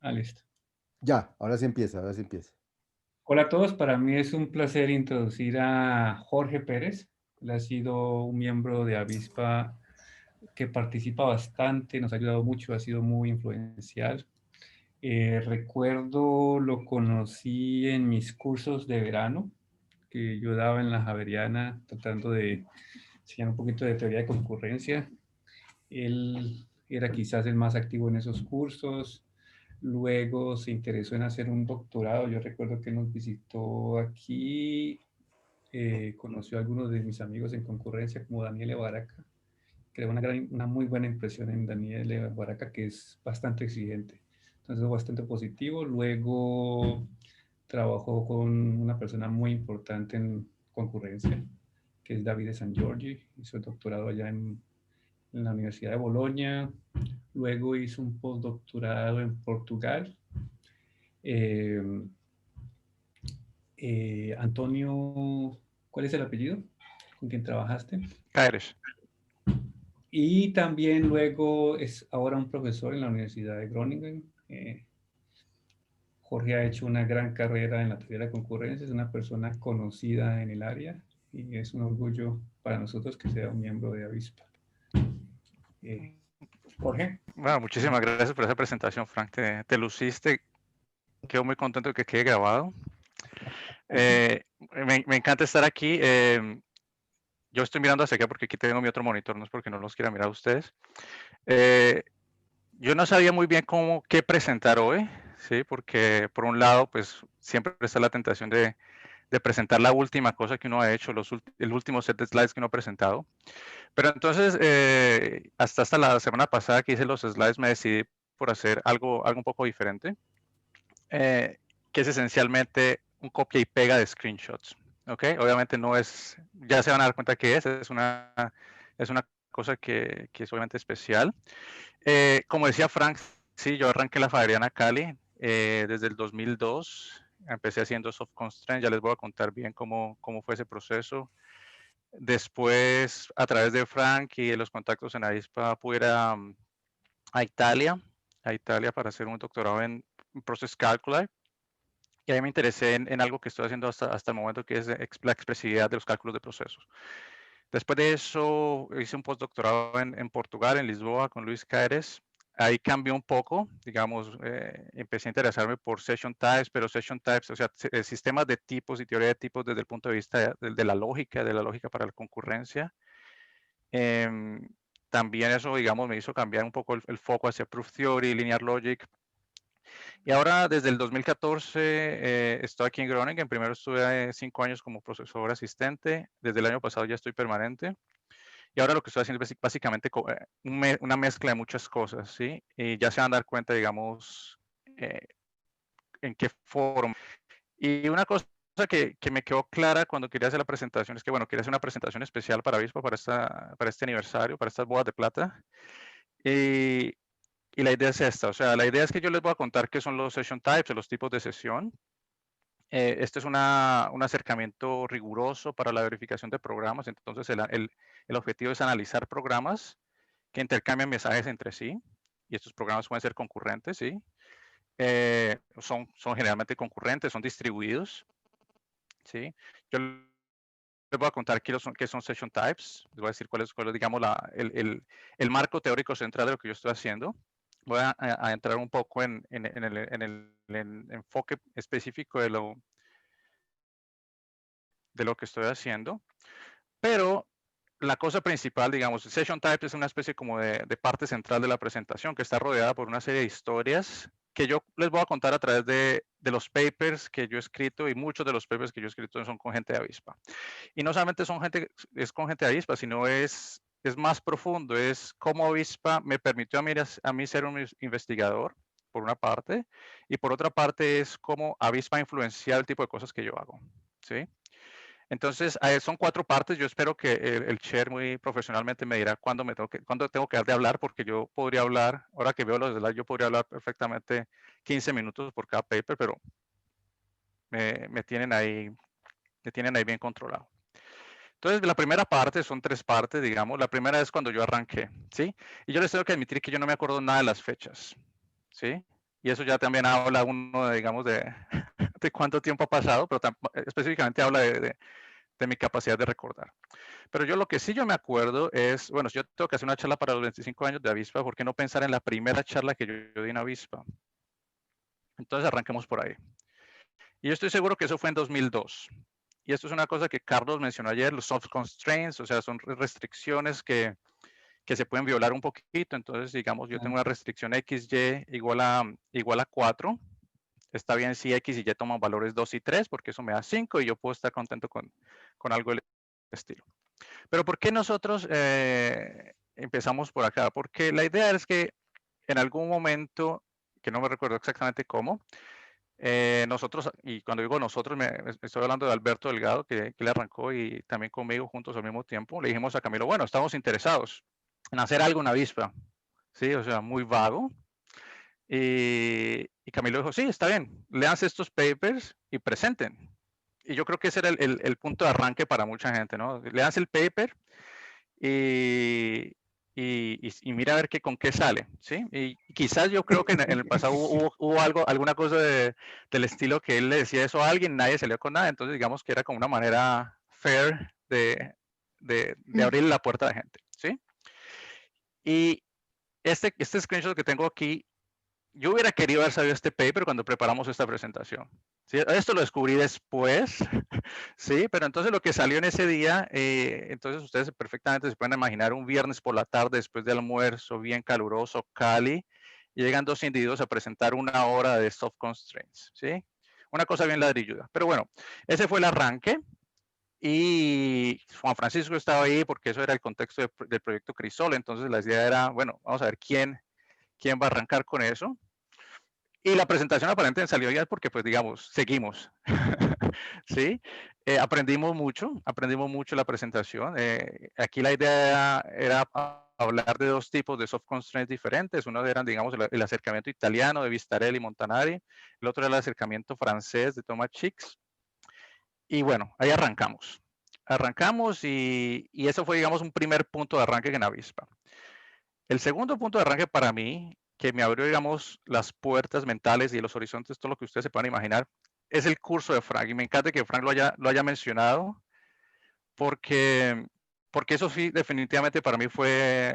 Listo. Ya, ahora sí empieza, ahora sí empieza. Hola a todos, para mí es un placer introducir a Jorge Pérez. Él ha sido un miembro de Avispa que participa bastante, nos ha ayudado mucho, ha sido muy influencial. Recuerdo, lo conocí en mis cursos de verano que yo daba en la Javeriana, tratando de enseñar un poquito de teoría de concurrencia. Él era quizás el más activo en esos cursos. Luego se interesó en hacer un doctorado. Yo recuerdo que nos visitó aquí, conoció a algunos de mis amigos en concurrencia, como Daniel Baraca. Creó una muy buena impresión en Daniel Baraca, que es bastante exigente. Entonces, bastante positivo. Luego trabajó con una persona muy importante en concurrencia, que es Davide San Giorgi. Hizo el doctorado allá en la Universidad de Bolonia. Luego hizo un postdoctorado en Portugal. Eh, Antonio, ¿cuál es el apellido con quien trabajaste? Caires. Y también luego es ahora un profesor en la Universidad de Groningen. Jorge ha hecho una gran carrera en la teoría de la concurrencia, es una persona conocida en el área y es un orgullo para nosotros que sea un miembro de Avispa. Eh, Jorge. Bueno, muchísimas gracias por esa presentación, Frank. Te luciste. Quedo muy contento de que quede grabado. Me encanta estar aquí. Yo estoy mirando hacia acá porque aquí tengo mi otro monitor, no es porque no los quiera mirar a ustedes. Yo no sabía muy bien qué presentar hoy, ¿sí? Porque por un lado, pues siempre está la tentación de presentar la última cosa que uno ha hecho, el último set de slides que uno ha presentado. Pero entonces, hasta la semana pasada que hice los slides, me decidí por hacer algo un poco diferente, que es esencialmente un copia y pega de screenshots. ¿Ok? Obviamente no es, ya se van a dar cuenta que es una cosa que es obviamente especial. Como decía Frank, sí, yo arranqué la Javeriana Cali desde el 2002. Empecé haciendo soft constraint, ya les voy a contar bien cómo fue ese proceso. Después, a través de Frank y de los contactos en Avispa, pude ir a Italia para hacer un doctorado en Process Calculi. Y ahí me interesé en algo que estoy haciendo hasta el momento, que es la expresividad de los cálculos de procesos. Después de eso, hice un postdoctorado en Portugal, en Lisboa, con Luis Caires. Ahí cambió un poco, digamos, empecé a interesarme por session types, pero session types, o sea, sistemas de tipos y teoría de tipos desde el punto de vista de la lógica para la concurrencia. Em, También eso, digamos, me hizo cambiar un poco el foco hacia proof theory, linear logic. Y ahora, desde el 2014, estoy aquí en Groningen. Primero estuve 5 años como profesor asistente. Desde el año pasado ya estoy permanente. Y ahora lo que estoy haciendo es básicamente una mezcla de muchas cosas, ¿sí? Y ya se van a dar cuenta, digamos, en qué forma. Y una cosa que me quedó clara cuando quería hacer la presentación es que, bueno, quería hacer una presentación especial para Avispa, para este aniversario, para estas bodas de plata. Y, y la idea es esta, o sea, la idea es que yo les voy a contar qué son los session types, los tipos de sesión. Este es un acercamiento riguroso para la verificación de programas, entonces el objetivo es analizar programas que intercambian mensajes entre sí, y estos programas pueden ser concurrentes, ¿sí? Son generalmente concurrentes, son distribuidos, ¿sí? Yo les voy a contar qué son session types, les voy a decir cuál es digamos, el marco teórico central de lo que yo estoy haciendo. Voy a entrar un poco en el enfoque específico de lo que estoy haciendo, pero la cosa principal, digamos, Session Type es una especie como de parte central de la presentación que está rodeada por una serie de historias que yo les voy a contar a través de los papers que yo he escrito, y muchos de los papers que yo he escrito son con gente de Avispa. Y no solamente es con gente de Avispa, sino es más profundo, es cómo Avispa me permitió a mí ser un investigador, por una parte, y por otra parte es cómo Avispa ha influenciado el tipo de cosas que yo hago, ¿sí? Entonces, son 4 partes. Yo espero que el chair muy profesionalmente me dirá cuándo tengo que dar de hablar, porque yo podría hablar, ahora que veo los slides, yo podría hablar perfectamente 15 minutos por cada paper, pero me tienen ahí bien controlado. Entonces, la primera parte, son 3 partes, digamos. La primera es cuando yo arranqué, ¿sí? Y yo les tengo que admitir que yo no me acuerdo nada de las fechas, ¿sí? Y eso ya también habla uno, digamos, de, de cuánto tiempo ha pasado, pero específicamente habla de mi capacidad de recordar. Pero yo lo que sí yo me acuerdo es, bueno, si yo tengo que hacer una charla para los 25 años de Avispa, ¿por qué no pensar en la primera charla que yo di en Avispa? Entonces arranquemos por ahí. Y yo estoy seguro que eso fue en 2002. Y esto es una cosa que Carlos mencionó ayer, los soft constraints, o sea, son restricciones que se pueden violar un poquito. Entonces, digamos, yo tengo una restricción XY igual a 4. Está bien si X y Y toman valores 2 y 3, porque eso me da 5 y yo puedo estar contento con algo del estilo. Pero ¿por qué nosotros empezamos por acá? Porque la idea es que en algún momento, que no me recuerdo exactamente cómo, nosotros, y cuando digo nosotros, estoy hablando de Alberto Delgado, que le arrancó y también conmigo juntos al mismo tiempo, le dijimos a Camilo, bueno, estamos interesados en hacer algo en Avispa, ¿sí? O sea, muy vago. Y Camilo dijo, sí, está bien, leanse estos papers y presenten. Y yo creo que ese era el punto de arranque para mucha gente, ¿no? Leanse el paper y, y mira a ver con qué sale, ¿sí? Y quizás yo creo que en el pasado hubo alguna cosa del estilo que él le decía eso a alguien, nadie salió con nada, entonces digamos que era como una manera fair de abrirle la puerta a la gente, ¿sí? Y este screenshot que tengo aquí, yo hubiera querido haber sabido este paper cuando preparamos esta presentación. ¿Sí? Esto lo descubrí después, sí, pero entonces lo que salió en ese día, entonces ustedes perfectamente se pueden imaginar un viernes por la tarde después del almuerzo, bien caluroso, Cali, y llegan dos individuos a presentar 1 hora de soft constraints, ¿sí? Una cosa bien ladrilluda. Pero bueno, ese fue el arranque. Y Juan Francisco estaba ahí porque eso era el contexto del proyecto Crisol. Entonces la idea era, bueno, vamos a ver quién va a arrancar con eso. Y la presentación aparentemente salió ya porque, pues, digamos, seguimos. ¿Sí? Aprendimos mucho la presentación. Aquí la idea era hablar de dos tipos de soft constraints diferentes. Uno eran, digamos, el acercamiento italiano de Vistarelli y Montanari. El otro era el acercamiento francés de Thomas Chix. Y bueno, ahí arrancamos. Arrancamos y eso fue, digamos, un primer punto de arranque en Avispa. El segundo punto de arranque para mí, que me abrió, digamos, las puertas mentales y los horizontes, todo lo que ustedes se puedan imaginar, es el curso de Frank. Y me encanta que Frank lo haya mencionado, porque, porque eso sí, definitivamente para mí fue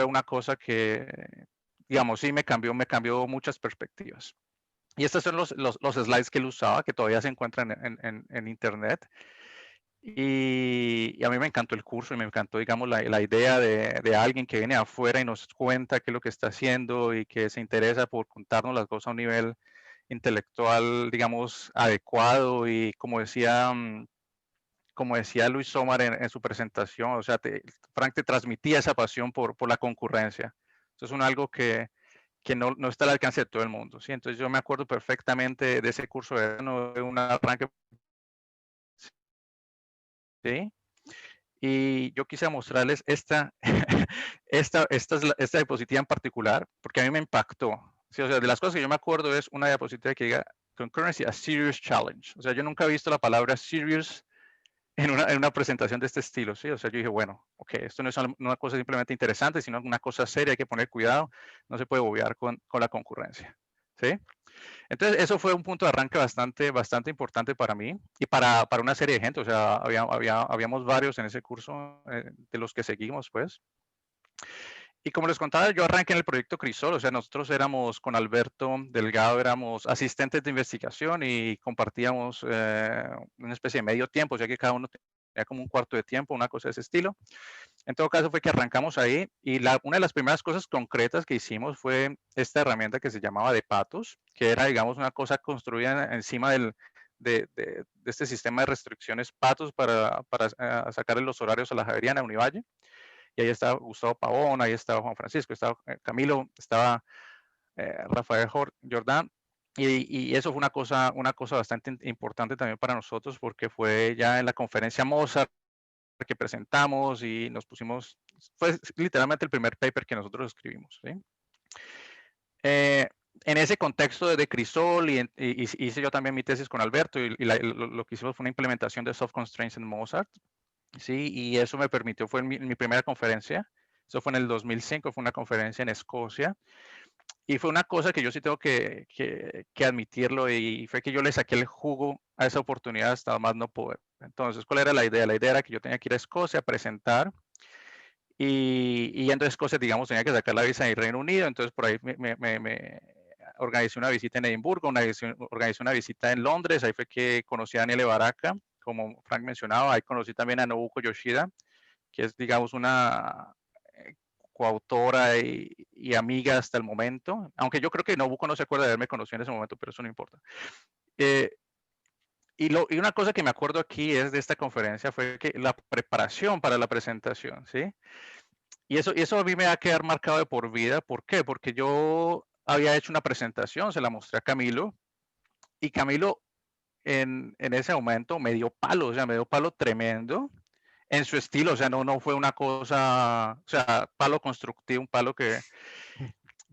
una cosa que, digamos, sí me cambió muchas perspectivas. Y estos son los slides que él usaba, que todavía se encuentran en internet. Y a mí me encantó el curso y me encantó, digamos, la idea de alguien que viene afuera y nos cuenta qué es lo que está haciendo y que se interesa por contarnos las cosas a un nivel intelectual, digamos, adecuado. Y como decía Luis Somar en su presentación, o sea, Frank te transmitía esa pasión por la concurrencia. Eso es algo que no está al alcance de todo el mundo, ¿sí? Entonces yo me acuerdo perfectamente de ese curso de un arranque, ¿sí? Y yo quise mostrarles esta, esta diapositiva en particular, porque a mí me impactó. Sí, o sea, de las cosas que yo me acuerdo es una diapositiva que diga Concurrency, a serious challenge. O sea, yo nunca he visto la palabra serious en una presentación de este estilo, ¿sí? O sea, yo dije, bueno, ok, esto no es una cosa simplemente interesante, sino una cosa seria, hay que poner cuidado, no se puede obviar con la concurrencia, ¿sí? Entonces, eso fue un punto de arranque bastante importante para mí y para una serie de gente. O sea, habíamos varios en ese curso de los que seguimos, pues. Y como les contaba, yo arranqué en el proyecto Crisol. O sea, nosotros éramos con Alberto Delgado, éramos asistentes de investigación y compartíamos una especie de medio tiempo, o sea que cada uno tenía como un cuarto de tiempo, una cosa de ese estilo. En todo caso fue que arrancamos ahí y una de las primeras cosas concretas que hicimos fue esta herramienta que se llamaba de patos, que era, digamos, una cosa construida encima de este sistema de restricciones patos para sacarle los horarios a la Javeriana, a Univalle. Y ahí estaba Gustavo Pavón, ahí estaba Juan Francisco, estaba Camilo, estaba Rafael Jordán. Y eso fue una cosa bastante importante también para nosotros porque fue ya en la conferencia Mozart que presentamos y nos pusimos, fue literalmente el primer paper que nosotros escribimos, ¿sí? En ese contexto de Crisol y hice yo también mi tesis con Alberto y lo que hicimos fue una implementación de soft constraints en Mozart, ¿sí? Y eso me permitió, fue mi primera conferencia, eso fue en el 2005, fue una conferencia en Escocia, Y fue una cosa que yo sí tengo que admitirlo, y fue que yo le saqué el jugo a esa oportunidad hasta más no poder. Entonces, ¿cuál era la idea? La idea era que yo tenía que ir a Escocia a presentar, y yendo a Escocia, digamos, tenía que sacar la visa del Reino Unido. Entonces, por ahí me organizé una visita en Edimburgo, organizé una visita en Londres. Ahí fue que conocí a Daniele Baraka, como Frank mencionaba. Ahí conocí también a Nobuko Yoshida, que es, digamos, una coautora y amiga hasta el momento, aunque yo creo que Nobuko no se acuerda de haberme conocido en ese momento, pero eso no importa. Y una cosa que me acuerdo aquí es de esta conferencia fue que la preparación para la presentación, ¿sí? Y eso a mí me va a quedar marcado de por vida. ¿Por qué? Porque yo había hecho una presentación, se la mostré a Camilo, y Camilo en ese momento me dio palo, o sea, me dio palo tremendo en su estilo. O sea, no fue una cosa, o sea, palo constructivo, un palo que...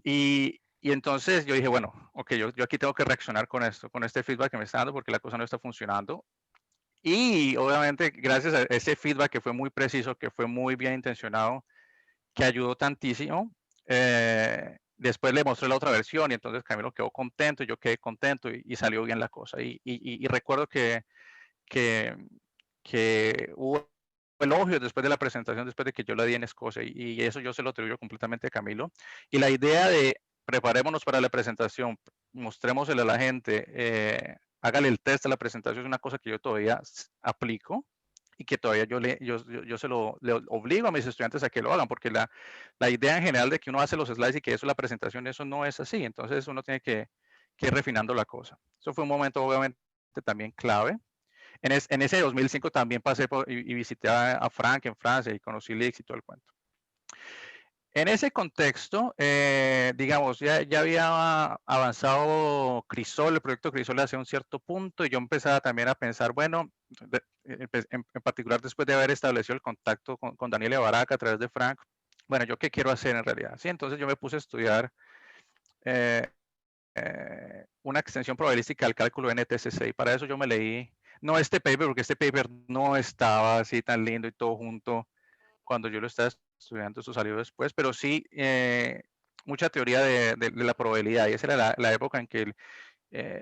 Y entonces yo dije, bueno, ok, yo aquí tengo que reaccionar con esto, con este feedback que me está dando, porque la cosa no está funcionando. Y obviamente, gracias a ese feedback que fue muy preciso, que fue muy bien intencionado, que ayudó tantísimo, después le mostré la otra versión, y entonces Camilo quedó contento, yo quedé contento, y salió bien la cosa. Y recuerdo que, que hubo elogios después de la presentación, después de que yo la di en Escocia, y eso yo se lo atribuyo completamente a Camilo. Y la idea de preparémonos para la presentación, mostrémosle a la gente, hágale el test a la presentación, es una cosa que yo todavía aplico, y que todavía yo le obligo a mis estudiantes a que lo hagan, porque la idea en general de que uno hace los slides y que eso es la presentación, eso no es así. Entonces uno tiene que ir refinando la cosa. Eso fue un momento obviamente también clave. En ese 2005 también pasé y visité a Frank en Francia, y conocí Lix y todo el cuento. En ese contexto, digamos, ya había avanzado Crisol, el proyecto Crisol hacia un cierto punto, y yo empezaba también a pensar, bueno, en particular después de haber establecido el contacto con Daniele Baraka a través de Frank, bueno, ¿yo qué quiero hacer en realidad? Sí, entonces yo me puse a estudiar una extensión probabilística al cálculo NTCC, y para eso yo me leí, no este paper, porque este paper no estaba así tan lindo y todo junto cuando yo lo estaba estudiando, eso salió después, pero sí mucha teoría de la probabilidad, y esa era la época en que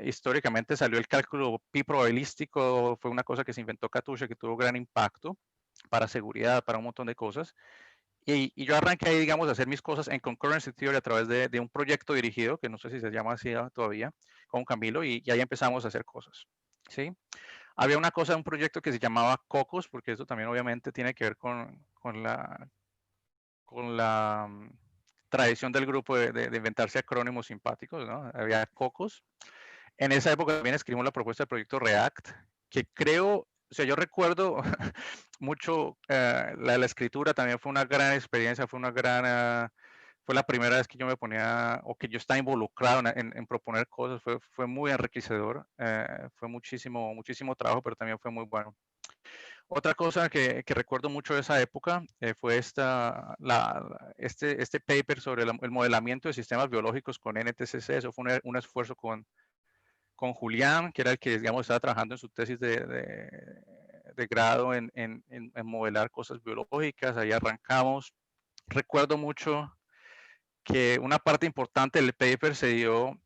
históricamente salió el cálculo pi probabilístico. Fue una cosa que se inventó Katusha, que tuvo gran impacto para seguridad, para un montón de cosas. Y yo arranqué ahí, digamos, a hacer mis cosas en Concurrency Theory a través de un proyecto dirigido, que no sé si se llama así todavía, con Camilo, y ahí empezamos a hacer cosas, ¿sí? Había una cosa, un proyecto que se llamaba COCOS, porque eso también obviamente tiene que ver con la tradición del grupo de inventarse acrónimos simpáticos, ¿no? Había COCOS. En esa época también escribimos la propuesta del proyecto React, que creo, o sea, yo recuerdo mucho la escritura. También fue una gran experiencia, fue la primera vez que yo me ponía, o que yo estaba involucrado en proponer cosas. Fue muy enriquecedor, fue muchísimo trabajo, pero también fue muy bueno. Otra cosa que recuerdo mucho de esa época fue este paper sobre el modelamiento de sistemas biológicos con NTCC. Eso fue un esfuerzo con Julián, que era el que, digamos, estaba trabajando en su tesis de grado en modelar cosas biológicas. Ahí arrancamos. Recuerdo mucho que una parte importante del paper se dio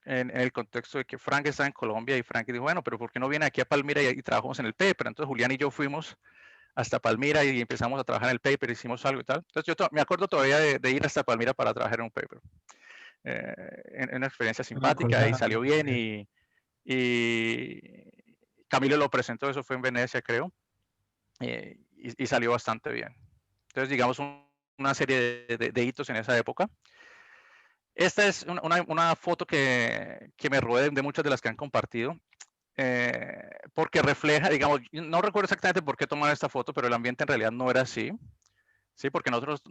en el contexto de que Frank estaba en Colombia, y Frank dijo, bueno, pero ¿por qué no viene aquí a Palmira y trabajamos en el paper? Entonces Julián y yo fuimos hasta Palmira y empezamos a trabajar en el paper, hicimos algo y tal. Entonces yo me acuerdo todavía de ir hasta Palmira para trabajar en un paper. En una experiencia simpática, y salió bien, y Camilo lo presentó, eso fue en Venecia, creo, y salió bastante bien. Entonces, digamos, una serie de hitos en esa época. Esta es una foto que me robé de muchas de las que han compartido, porque refleja, digamos, no recuerdo exactamente por qué tomar esta foto, pero el ambiente en realidad no era así. Sí, porque nosotros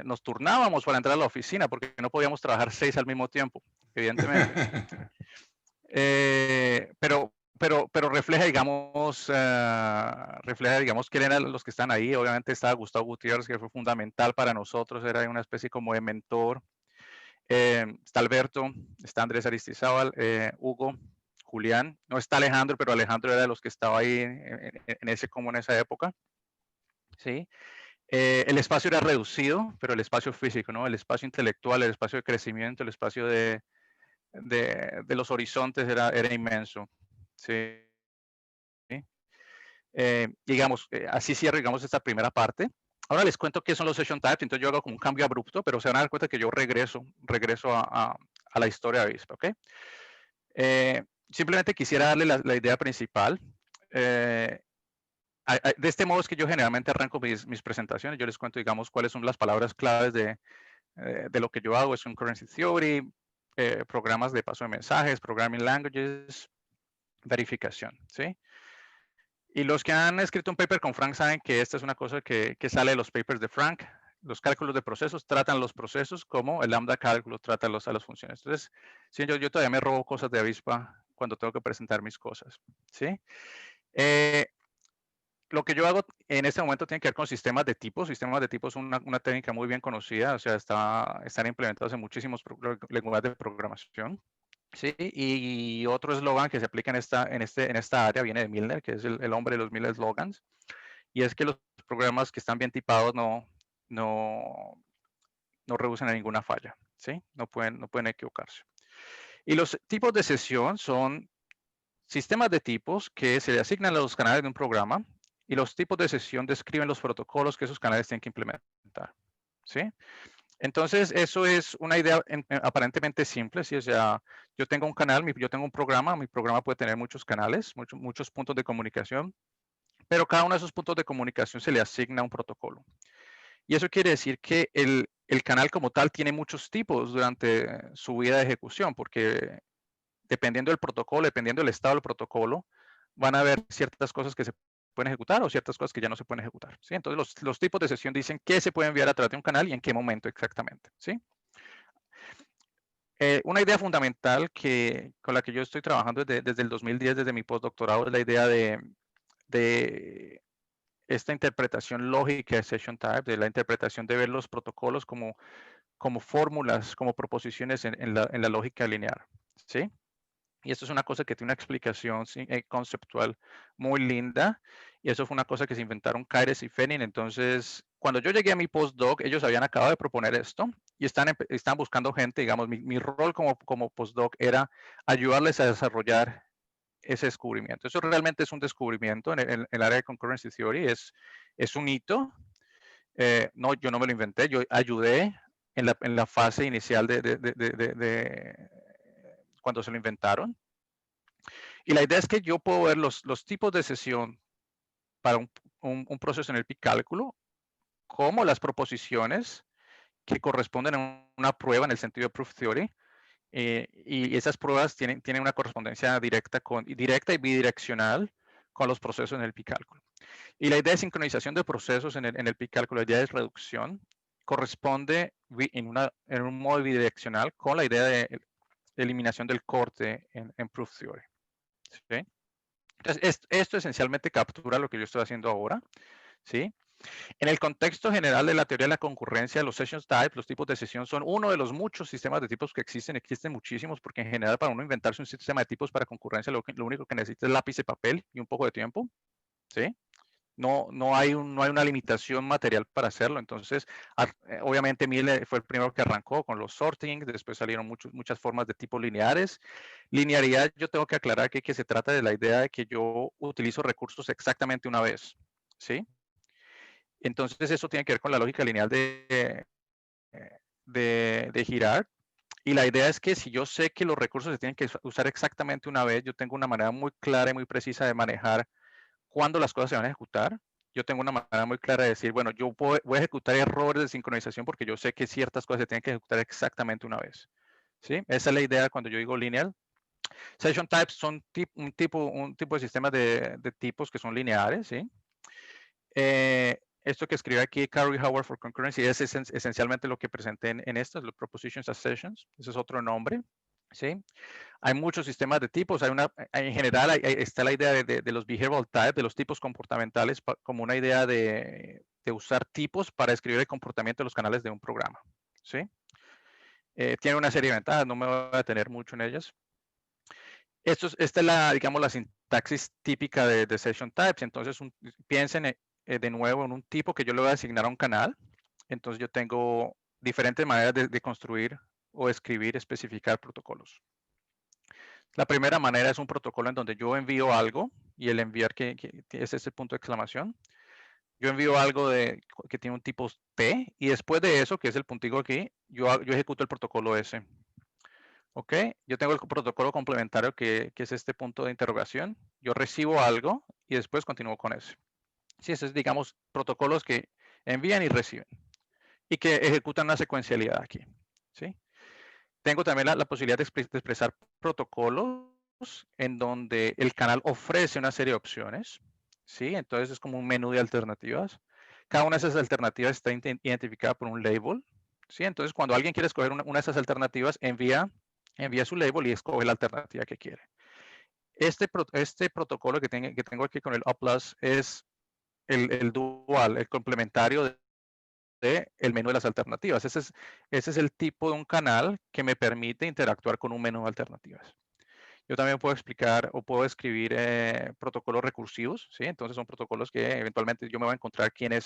nos turnábamos para entrar a la oficina, porque no podíamos trabajar 6 al mismo tiempo, evidentemente. Pero refleja, digamos, quién eran los que están ahí. Obviamente estaba Gustavo Gutiérrez, que fue fundamental para nosotros, era una especie como de mentor. Está Alberto, está Andrés Aristizábal, Hugo, Julián. No está Alejandro, pero Alejandro era de los que estaba ahí en esa época. ¿Sí? El espacio era reducido, pero el espacio físico, ¿no? El espacio intelectual, el espacio de crecimiento, el espacio de los horizontes era inmenso. Sí. Digamos, así cierro, digamos, esta primera parte. Ahora les cuento qué son los session types, entonces yo hago como un cambio abrupto, pero se van a dar cuenta que yo regreso a la historia de Avispa, ¿ok? Simplemente quisiera darle la idea principal. De este modo es que yo generalmente arranco mis presentaciones. Yo les cuento, digamos, cuáles son las palabras claves de lo que yo hago. Es concurrency theory, programas de paso de mensajes, programming languages, verificación, ¿sí? Y los que han escrito un paper con Frank saben que esta es una cosa que sale de los papers de Frank. Los cálculos de procesos tratan los procesos como el lambda cálculo trata a las funciones. Entonces, sí, yo todavía me robo cosas de Avispa cuando tengo que presentar mis cosas, ¿sí? Lo que yo hago en este momento tiene que ver con sistemas de tipos. Sistemas de tipos son una técnica muy bien conocida, o sea, están implementados en muchísimos lenguajes de programación. Sí, y otro eslogan que se aplica en esta área viene de Milner, que es el hombre de los 1000 eslogans, y es que los programas que están bien tipados no reducen a ninguna falla, ¿sí? No pueden equivocarse. Y los tipos de sesión son sistemas de tipos que se le asignan a los canales de un programa, y los tipos de sesión describen los protocolos que esos canales tienen que implementar, ¿sí? Entonces, eso es una idea aparentemente simple, ¿sí? O sea, yo tengo un canal, yo tengo un programa, mi programa puede tener muchos canales, muchos puntos de comunicación, pero cada uno de esos puntos de comunicación se le asigna un protocolo. Y eso quiere decir que el canal como tal tiene muchos tipos durante su vida de ejecución, porque dependiendo del protocolo, dependiendo del estado del protocolo, van a haber ciertas cosas que se pueden ejecutar o ciertas cosas que ya no se pueden ejecutar, ¿sí? Entonces, los tipos de sesión dicen qué se puede enviar a través de un canal y en qué momento exactamente, ¿sí? Una idea fundamental con la que yo estoy trabajando desde el 2010, desde mi postdoctorado, es la idea de esta interpretación lógica de session type, de la interpretación de ver los protocolos como fórmulas, como proposiciones en la lógica lineal, ¿sí? Y esto es una cosa que tiene una explicación conceptual muy linda. Y eso fue una cosa que se inventaron Caires y Fenin. Entonces, cuando yo llegué a mi postdoc, ellos habían acabado de proponer esto y están buscando gente. Digamos, mi rol como postdoc era ayudarles a desarrollar ese descubrimiento. Eso realmente es un descubrimiento en el área de concurrency theory. Es un hito. No, yo no me lo inventé. Yo ayudé en la fase inicial de cuando se lo inventaron. Y la idea es que yo puedo ver los tipos de sesión para un proceso en el picálculo, como las proposiciones que corresponden a una prueba en el sentido de proof theory. Y esas pruebas tienen una correspondencia directa y bidireccional con los procesos en el picálculo. Y la idea de sincronización de procesos en el picálculo, la idea de reducción, corresponde en un modo bidireccional con la idea de eliminación del corte en proof theory, ¿sí? Entonces, esto esencialmente captura lo que yo estoy haciendo ahora, ¿sí? En el contexto general de la teoría de la concurrencia, los session types, los tipos de sesión, son uno de los muchos sistemas de tipos que existen. Existen muchísimos, porque en general para uno inventarse un sistema de tipos para concurrencia, lo único que necesita es lápiz y papel y un poco de tiempo, ¿sí? No hay una limitación material para hacerlo. Entonces, obviamente Miller fue el primero que arrancó con los sorting, después salieron muchas formas de tipos lineares. Linearidad, yo tengo que aclarar que se trata de la idea de que yo utilizo recursos exactamente una vez, ¿sí? Entonces, eso tiene que ver con la lógica lineal de Girard. Y la idea es que si yo sé que los recursos se tienen que usar exactamente una vez, yo tengo una manera muy clara y muy precisa de manejar cuándo las cosas se van a ejecutar. Yo tengo una manera muy clara de decir, bueno, yo voy a ejecutar errores de sincronización porque yo sé que ciertas cosas se tienen que ejecutar exactamente una vez, ¿sí? Esa es la idea cuando yo digo lineal. Session types son un tipo de sistemas de tipos que son lineares, ¿sí? Esto que escribe aquí Carrie Howard for Concurrency es esencialmente lo que presenté en estas, los Propositions as Sessions. Ese es otro nombre, ¿sí? Hay muchos sistemas de tipos. En general está la idea de los behavioral types, de los tipos comportamentales, como una idea de usar tipos para escribir el comportamiento de los canales de un programa, ¿sí? Tiene una serie de ventajas, no me voy a detener mucho en ellas. Esta es digamos, la sintaxis típica de session types. Entonces, piensen de nuevo en un tipo que yo le voy a asignar a un canal. Entonces yo tengo diferentes maneras de construir o escribir, especificar protocolos. La primera manera es un protocolo en donde yo envío algo y el enviar que es ese punto de exclamación. Yo envío algo que tiene un tipo T y después de eso, que es el puntico aquí, yo ejecuto el protocolo S. ¿Ok? Yo tengo el protocolo complementario que es este punto de interrogación. Yo recibo algo y después continúo con ese. Sí, esos es, digamos, protocolos que envían y reciben y que ejecutan una secuencialidad aquí. ¿Sí? Tengo también la posibilidad de expresar protocolos en donde el canal ofrece una serie de opciones. ¿Sí? Entonces es como un menú de alternativas. Cada una de esas alternativas está identificada por un label. ¿Sí? Entonces cuando alguien quiere escoger una de esas alternativas, envía su label y escoge la alternativa que quiere. Este protocolo que tengo aquí con el O+ es el dual, el complementario el menú de las alternativas. Ese es el tipo de un canal que me permite interactuar con un menú de alternativas. Yo también puedo explicar o puedo escribir protocolos recursivos, ¿sí? Entonces son protocolos que eventualmente yo me voy a encontrar aquí en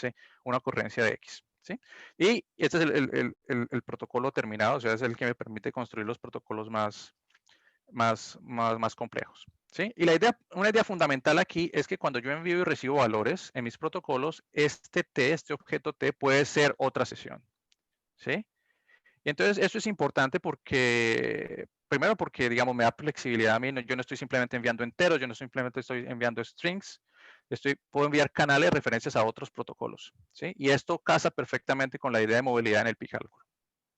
una ocurrencia de X, ¿sí? Y este es el protocolo terminado, o sea, es el que me permite construir los protocolos más complejos, ¿sí? Y una idea fundamental aquí es que cuando yo envío y recibo valores en mis protocolos, este objeto T puede ser otra sesión, ¿sí? Y entonces eso es importante porque, primero porque, digamos, me da flexibilidad a mí, yo no estoy simplemente enviando enteros, yo no simplemente estoy enviando strings, puedo enviar canales, referencias a otros protocolos, ¿sí? Y esto casa perfectamente con la idea de movilidad en el Picálculo,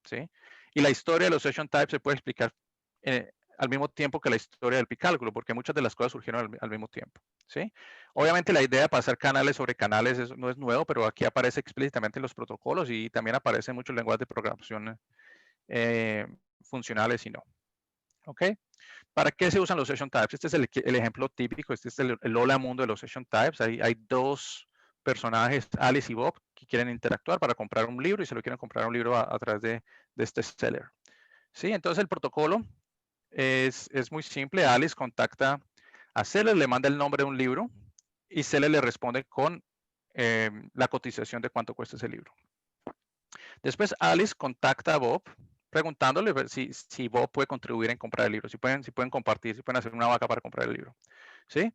¿sí? Y la historia de los session types se puede explicar al mismo tiempo que la historia del Picálculo, porque muchas de las cosas surgieron al mismo tiempo, ¿sí? Obviamente la idea de pasar canales sobre canales no es nuevo, pero aquí aparece explícitamente en los protocolos y también aparece en muchos lenguajes de programación funcionales y no. ¿Ok? ¿Para qué se usan los session types? Este es el ejemplo típico, este es el hola mundo de los session types. Hay dos personajes, Alice y Bob, que quieren interactuar para comprar un libro y se lo quieren comprar un libro a través de este seller. ¿Sí? Entonces el protocolo es muy simple. Alice contacta a Seller, le manda el nombre de un libro y Seller le responde con la cotización de cuánto cuesta ese libro. Después Alice contacta a Bob preguntándole si Bob puede contribuir en comprar el libro, si pueden compartir, si pueden hacer una vaca para comprar el libro. ¿Sí?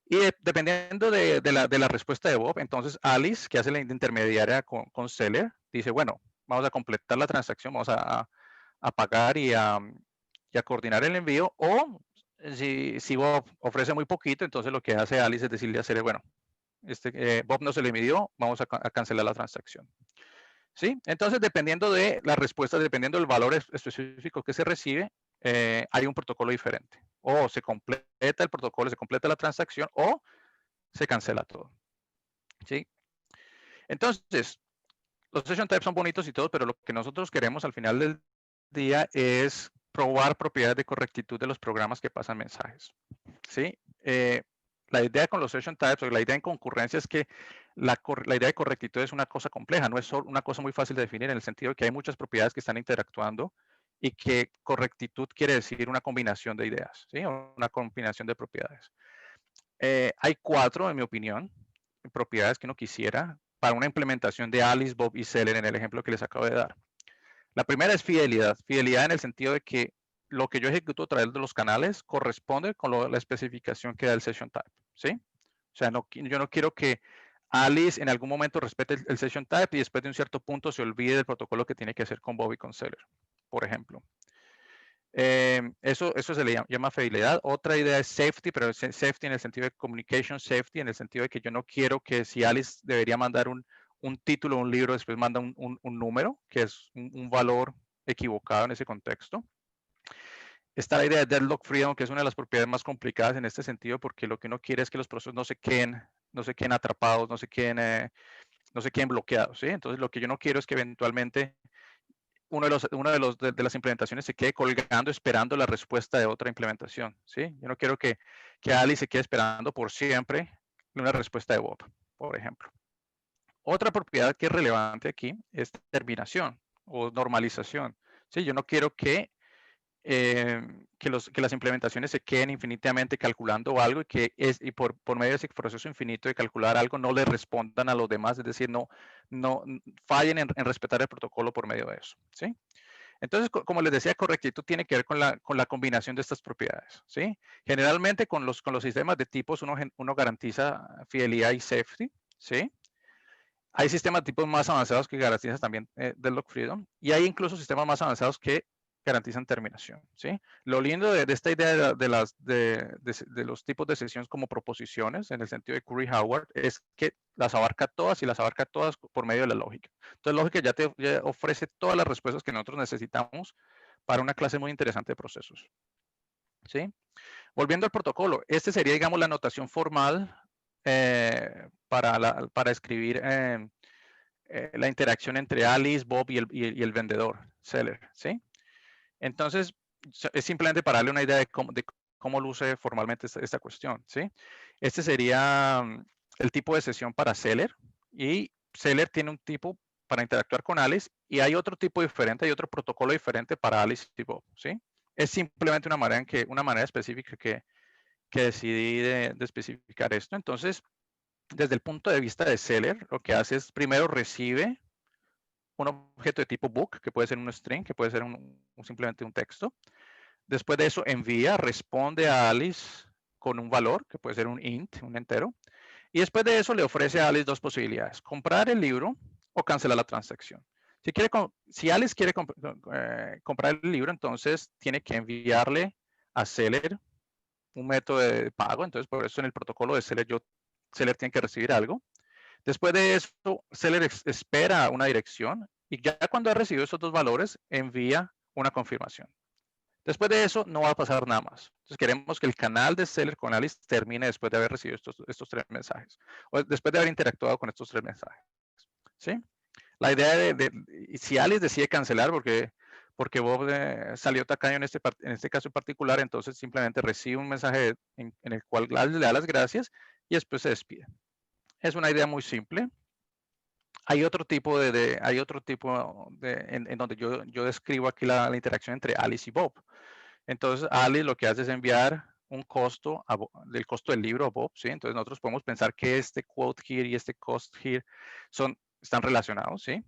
Y dependiendo de la respuesta de Bob, entonces Alice, que hace la intermediaria con Seller, dice, bueno, vamos a completar la transacción, vamos a pagar y a coordinar el envío, o si Bob ofrece muy poquito, entonces lo que hace Alice es decirle a Seller, bueno, Bob no se le midió, vamos a cancelar la transacción. ¿Sí? Entonces, dependiendo de la respuesta, dependiendo del valor específico que se recibe, hay un protocolo diferente. O se completa el protocolo, se completa la transacción, o se cancela todo. ¿Sí? Entonces, los session types son bonitos y todo, pero lo que nosotros queremos al final del día es probar propiedades de correctitud de los programas que pasan mensajes. ¿Sí? La idea con los session types o la idea en concurrencia es que la idea de correctitud es una cosa compleja, no es una cosa muy fácil de definir en el sentido de que hay muchas propiedades que están interactuando y que correctitud quiere decir una combinación de ideas, ¿sí? Una combinación de propiedades. Hay 4, en mi opinión, propiedades que uno quisiera para una implementación de Alice, Bob y Seller en el ejemplo que les acabo de dar. La primera es fidelidad. Fidelidad en el sentido de que lo que yo ejecuto a través de los canales corresponde con la especificación que da el session type, ¿sí? O sea, yo no quiero que Alice en algún momento respete el session type y después de un cierto punto se olvide del protocolo que tiene que hacer con Bob y con Seller, por ejemplo. Eso se le llama fidelidad. Otra idea es safety, pero es safety en el sentido de communication safety, en el sentido de que yo no quiero que si Alice debería mandar un título, un libro, después manda un número, que es un valor equivocado en ese contexto. Está la idea de deadlock freedom, que es una de las propiedades más complicadas en este sentido, porque lo que uno quiere es que los procesos no se queden atrapados, no se queden bloqueados, ¿sí? Entonces, lo que yo no quiero es que eventualmente una de las implementaciones se quede colgando esperando la respuesta de otra implementación, ¿sí? Yo no quiero que Alice se quede esperando por siempre una respuesta de Bob, por ejemplo. Otra propiedad que es relevante aquí es terminación o normalización, ¿sí? Yo no quiero que que las implementaciones se queden infinitamente calculando algo y por medio de ese proceso infinito de calcular algo no le respondan a los demás, es decir, no fallen en respetar el protocolo por medio de eso, ¿sí? Entonces, como les decía, correctitud tiene que ver con la combinación de estas propiedades, ¿sí? Generalmente con los sistemas de tipos uno garantiza fidelidad y safety, ¿sí? Hay sistemas de tipos más avanzados que garantizan también deadlock freedom y hay incluso sistemas más avanzados que garantizan terminación, ¿sí? Lo lindo de esta idea de los tipos de sesiones como proposiciones, en el sentido de Curry-Howard, es que las abarca todas y las abarca todas por medio de la lógica. Entonces, la lógica ya ofrece todas las respuestas que nosotros necesitamos para una clase muy interesante de procesos, ¿sí? Volviendo al protocolo, este sería, digamos, la notación formal para escribir la interacción entre Alice, Bob y el vendedor, seller, ¿sí? Entonces, es simplemente para darle una idea de cómo luce formalmente esta cuestión, ¿sí? Este sería el tipo de sesión para seller y seller tiene un tipo para interactuar con Alice y hay otro tipo diferente, hay otro protocolo diferente para Alice y Bob, ¿sí? Es simplemente una manera específica que decidí de especificar esto. Entonces, desde el punto de vista de seller, lo que hace es primero recibe un objeto de tipo book, que puede ser un string, que puede ser simplemente un texto. Después de eso responde a Alice con un valor, que puede ser un int, un entero. Y después de eso le ofrece a Alice dos posibilidades, comprar el libro o cancelar la transacción. Si Alice quiere comprar el libro, entonces tiene que enviarle a seller un método de pago. Entonces, por eso en el protocolo de seller, seller tiene que recibir algo. Después de eso, seller espera una dirección y ya cuando ha recibido esos dos valores, envía una confirmación. Después de eso, no va a pasar nada más. Entonces, queremos que el canal de seller con Alice termine después de haber recibido estos tres mensajes, o después de haber interactuado con estos tres mensajes. ¿Sí? La idea si Alice decide cancelar porque Bob salió tacaño en este caso en particular, entonces simplemente recibe un mensaje en el cual Alice le da las gracias y después se despide. Es una idea muy simple. Hay otro tipo en donde yo describo aquí la interacción entre Alice y Bob. Entonces, Alice lo que hace es enviar un costo del costo del libro a Bob, ¿sí? Entonces, nosotros podemos pensar que este quote here y este cost here están relacionados, ¿sí?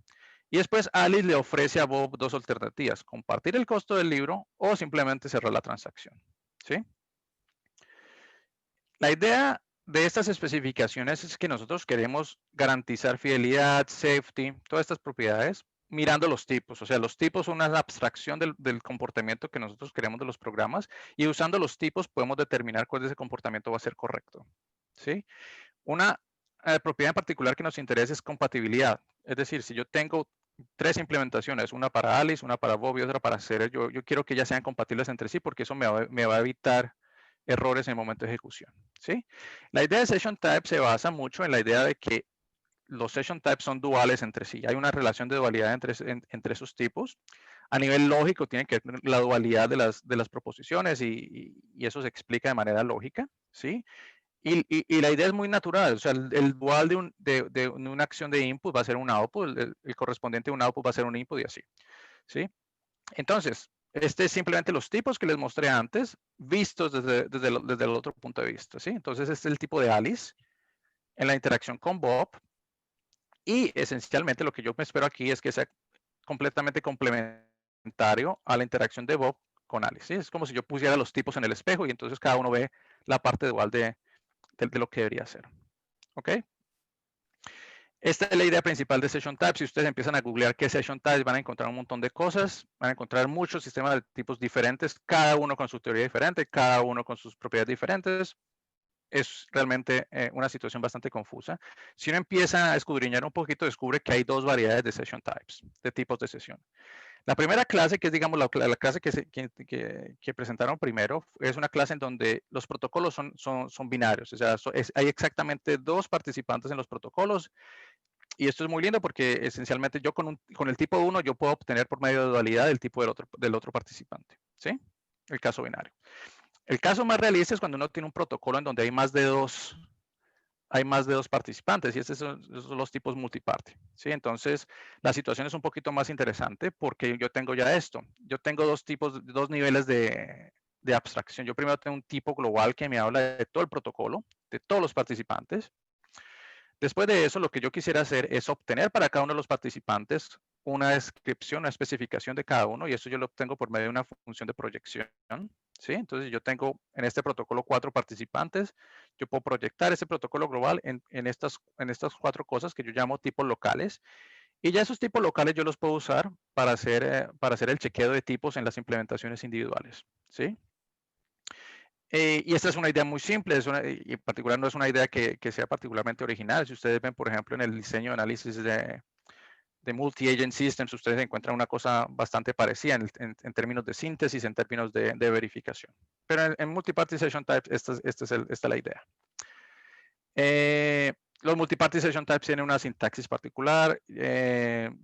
Y después Alice le ofrece a Bob dos alternativas, compartir el costo del libro o simplemente cerrar la transacción, ¿sí? La idea de estas especificaciones es que nosotros queremos garantizar fidelidad, safety, todas estas propiedades, mirando los tipos. O sea, los tipos son una abstracción del comportamiento que nosotros queremos de los programas y usando los tipos podemos determinar cuál de ese comportamiento va a ser correcto, ¿sí? Una propiedad en particular que nos interesa es compatibilidad. Es decir, si yo tengo tres implementaciones, una para Alice, una para Bob y otra para Seller, yo quiero que ellas sean compatibles entre sí porque eso me va a evitar errores en el momento de ejecución, ¿sí? La idea de Session Type se basa mucho en la idea de que los Session Types son duales entre sí. Hay una relación de dualidad entre esos tipos. A nivel lógico, tiene que ver la dualidad de las proposiciones y eso se explica de manera lógica, ¿sí? Y la idea es muy natural, o sea, el dual de una acción de input va a ser un output, el correspondiente a un output va a ser un input y así, ¿sí? Entonces, este es simplemente los tipos que les mostré antes, vistos desde el otro punto de vista, ¿sí? Entonces, este es el tipo de Alice en la interacción con Bob y esencialmente lo que yo me espero aquí es que sea completamente complementario a la interacción de Bob con Alice, ¿sí? Es como si yo pusiera los tipos en el espejo y entonces cada uno ve la parte dual de lo que debería ser, ¿ok? Esta es la idea principal de Session Types. Si ustedes empiezan a googlear qué es Session Types, van a encontrar un montón de cosas. Van a encontrar muchos sistemas de tipos diferentes, cada uno con su teoría diferente, cada uno con sus propiedades diferentes. Es realmente una situación bastante confusa. Si uno empieza a escudriñar un poquito, descubre que hay dos variedades de Session Types, de tipos de sesión. La primera clase, que es, digamos, la clase que presentaron primero, es una clase en donde los protocolos son binarios. O sea, hay exactamente dos participantes en los protocolos. Y esto es muy lindo porque esencialmente yo con el tipo 1 yo puedo obtener por medio de dualidad el tipo del otro participante, ¿sí? El caso binario. El caso más realista es cuando uno tiene un protocolo en donde hay más de dos hay más de 2 participantes y esos son los tipos multiparty, ¿sí? Entonces, la situación es un poquito más interesante porque yo tengo ya esto. Yo tengo 2 tipos, 2 niveles de abstracción. Yo primero tengo un tipo global que me habla de todo el protocolo, de todos los participantes. Después de eso, lo que yo quisiera hacer es obtener para cada uno de los participantes una descripción, una especificación de cada uno, y eso yo lo obtengo por medio de una función de proyección, ¿sí? Entonces, yo tengo en este protocolo 4 participantes, yo puedo proyectar ese protocolo global en estas 4 cosas que yo llamo tipos locales, y ya esos tipos locales yo los puedo usar para hacer el chequeo de tipos en las implementaciones individuales, ¿sí? Y esta es una idea muy simple, y en particular no es una idea que sea particularmente original. Si ustedes ven, por ejemplo, en el diseño de análisis de multi-agent systems, ustedes encuentran una cosa bastante parecida en términos de síntesis, en términos de verificación. Pero en multi-party session types, esta es la idea. Los multi-party session types tienen una sintaxis particular.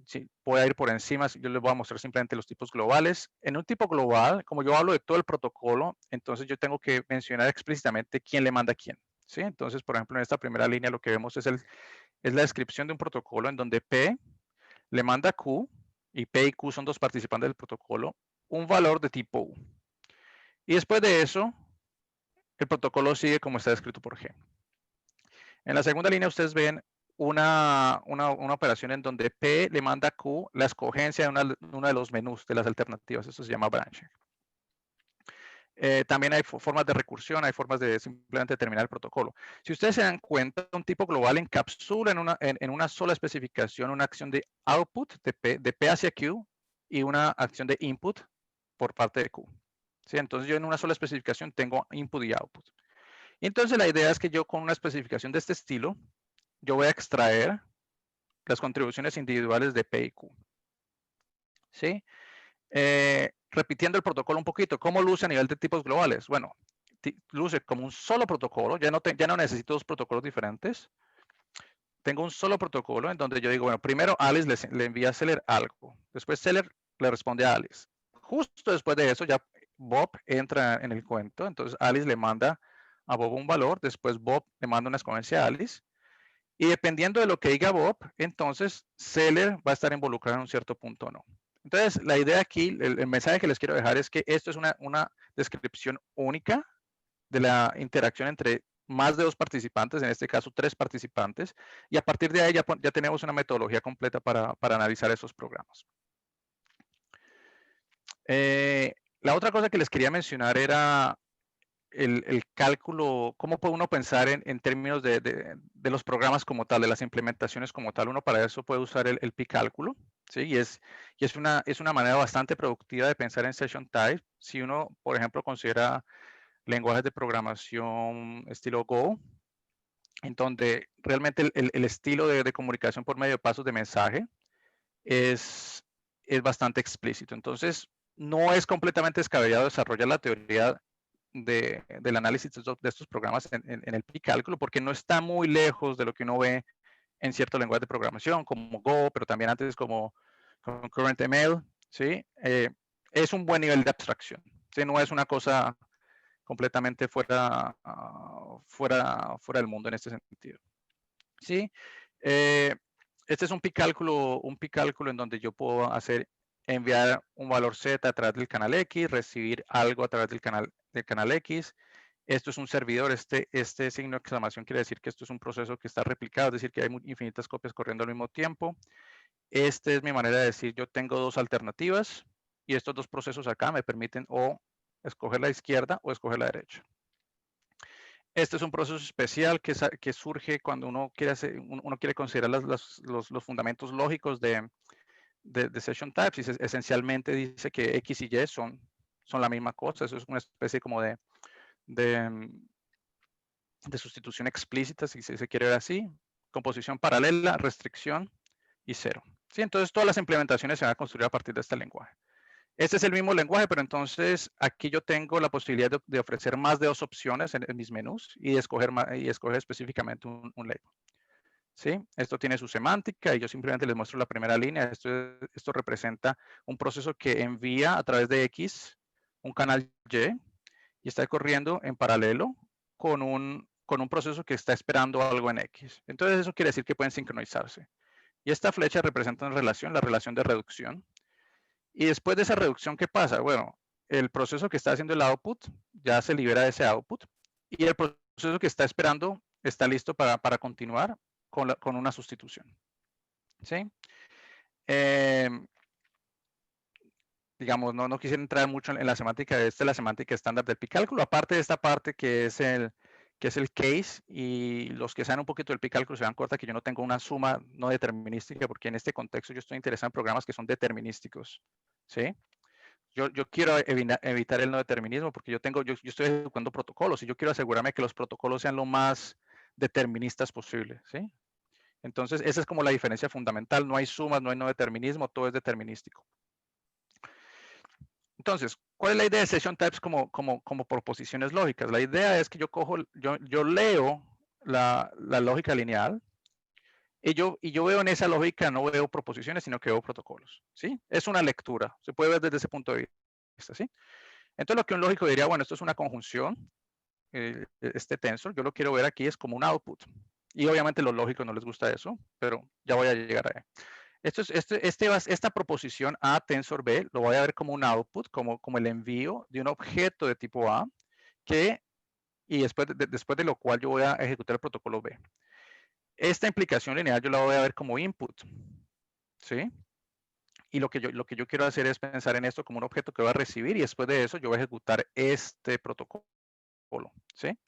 Sí, voy a ir por encima, yo les voy a mostrar simplemente los tipos globales. En un tipo global, como yo hablo de todo el protocolo, entonces yo tengo que mencionar explícitamente quién le manda a quién, ¿sí? Entonces, por ejemplo, en esta primera línea lo que vemos es la descripción de un protocolo en donde P le manda a Q, y P y Q son 2 participantes del protocolo, un valor de tipo U. Y después de eso, el protocolo sigue como está descrito por G. En la segunda línea ustedes ven una operación en donde P le manda a Q la escogencia de uno de los menús, de las alternativas. Eso se llama branching. También hay formas de recursión, hay formas de simplemente terminar el protocolo. Si ustedes se dan cuenta, un tipo global encapsula en una sola especificación una acción de output de P hacia Q y una acción de input por parte de Q. ¿Sí? Entonces yo en una sola especificación tengo input y output. Y entonces la idea es que yo con una especificación de este estilo, yo voy a extraer las contribuciones individuales de P y Q. ¿Sí? Repitiendo el protocolo un poquito, ¿cómo luce a nivel de tipos globales? Bueno, luce como un solo protocolo, ya no necesito 2 protocolos diferentes. Tengo un solo protocolo en donde yo digo, bueno, primero Alice le envía a Celer algo, después Celer le responde a Alice. Justo después de eso ya Bob entra en el cuento, entonces Alice le manda a Bob un valor, después Bob le manda una escogencia a Alice, y dependiendo de lo que diga Bob, entonces Celer va a estar involucrado en un cierto punto o no. Entonces, la idea aquí, el mensaje que les quiero dejar es que esto es una descripción única de la interacción entre más de 2 participantes, en este caso 3 participantes, y a partir de ahí ya tenemos una metodología completa para analizar esos programas. La otra cosa que les quería mencionar era el cálculo, cómo puede uno pensar en términos de los programas como tal, de las implementaciones como tal. Uno para eso puede usar el pi-cálculo, ¿sí? Y es una manera bastante productiva de pensar en session type. Si uno, por ejemplo, considera lenguajes de programación estilo Go, en donde realmente el estilo de comunicación por medio de pasos de mensaje es bastante explícito. Entonces, no es completamente descabellado desarrollar la teoría del análisis de estos programas en el pi-cálculo, porque no está muy lejos de lo que uno ve en ciertos lenguajes de programación, como Go, pero también antes como CurrentML, ¿sí? Es un buen nivel de abstracción, ¿sí? No es una cosa completamente fuera del mundo en este sentido, ¿sí? Este es un pi-cálculo en donde yo puedo enviar un valor Z a través del canal X, recibir algo a través del canal X. Esto es un servidor, este signo de exclamación quiere decir que esto es un proceso que está replicado, es decir, que hay infinitas copias corriendo al mismo tiempo. Esta es mi manera de decir, yo tengo 2 alternativas y estos 2 procesos acá me permiten o escoger la izquierda o escoger la derecha. Este es un proceso especial que surge cuando uno quiere considerar los fundamentos lógicos de session types, y esencialmente dice que X y Y son la misma cosa. Eso es una especie como de sustitución explícita, si se quiere ver así, composición paralela, restricción y cero. ¿Sí? Entonces todas las implementaciones se van a construir a partir de este lenguaje. Este es el mismo lenguaje, pero entonces aquí yo tengo la posibilidad de ofrecer más de 2 opciones en mis menús y escoger específicamente un label. ¿Sí? Esto tiene su semántica y yo simplemente les muestro la primera línea. Esto representa un proceso que envía a través de X un canal Y y está corriendo en paralelo con un con un proceso que está esperando algo en X. Entonces eso quiere decir que pueden sincronizarse. Y esta flecha representa una relación, la relación de reducción. Y después de esa reducción, ¿qué pasa? Bueno, el proceso que está haciendo el output ya se libera de ese output y el proceso que está esperando está listo para continuar con una sustitución. ¿Sí? Digamos, no quisiera entrar mucho en la semántica de la semántica estándar del picálculo, aparte de esta parte que es el case, y los que saben un poquito del picálculo se dan cuenta que yo no tengo una suma no determinística, porque en este contexto yo estoy interesado en programas que son determinísticos, ¿sí? Yo quiero evitar el no determinismo porque yo estoy ejecutando protocolos y yo quiero asegurarme que los protocolos sean lo más deterministas posible, ¿sí? Entonces, esa es como la diferencia fundamental. No hay sumas, no hay no determinismo, todo es determinístico. Entonces, ¿cuál es la idea de session types como proposiciones lógicas? La idea es que yo leo la lógica lineal y yo veo en esa lógica, no veo proposiciones, sino que veo protocolos, ¿sí? Es una lectura, se puede ver desde ese punto de vista, ¿sí? Entonces, lo que un lógico diría, bueno, esto es una conjunción, este tensor, yo lo quiero ver aquí es como un output. Y obviamente los lógicos no les gusta eso, pero ya voy a llegar a él. Esta proposición A tensor B lo voy a ver como un output, como el envío de un objeto de tipo A, y después de lo cual yo voy a ejecutar el protocolo B. Esta implicación lineal yo la voy a ver como input, ¿sí? Y lo que yo quiero hacer es pensar en esto como un objeto que va a recibir y después de eso yo voy a ejecutar este protocolo, ¿sí?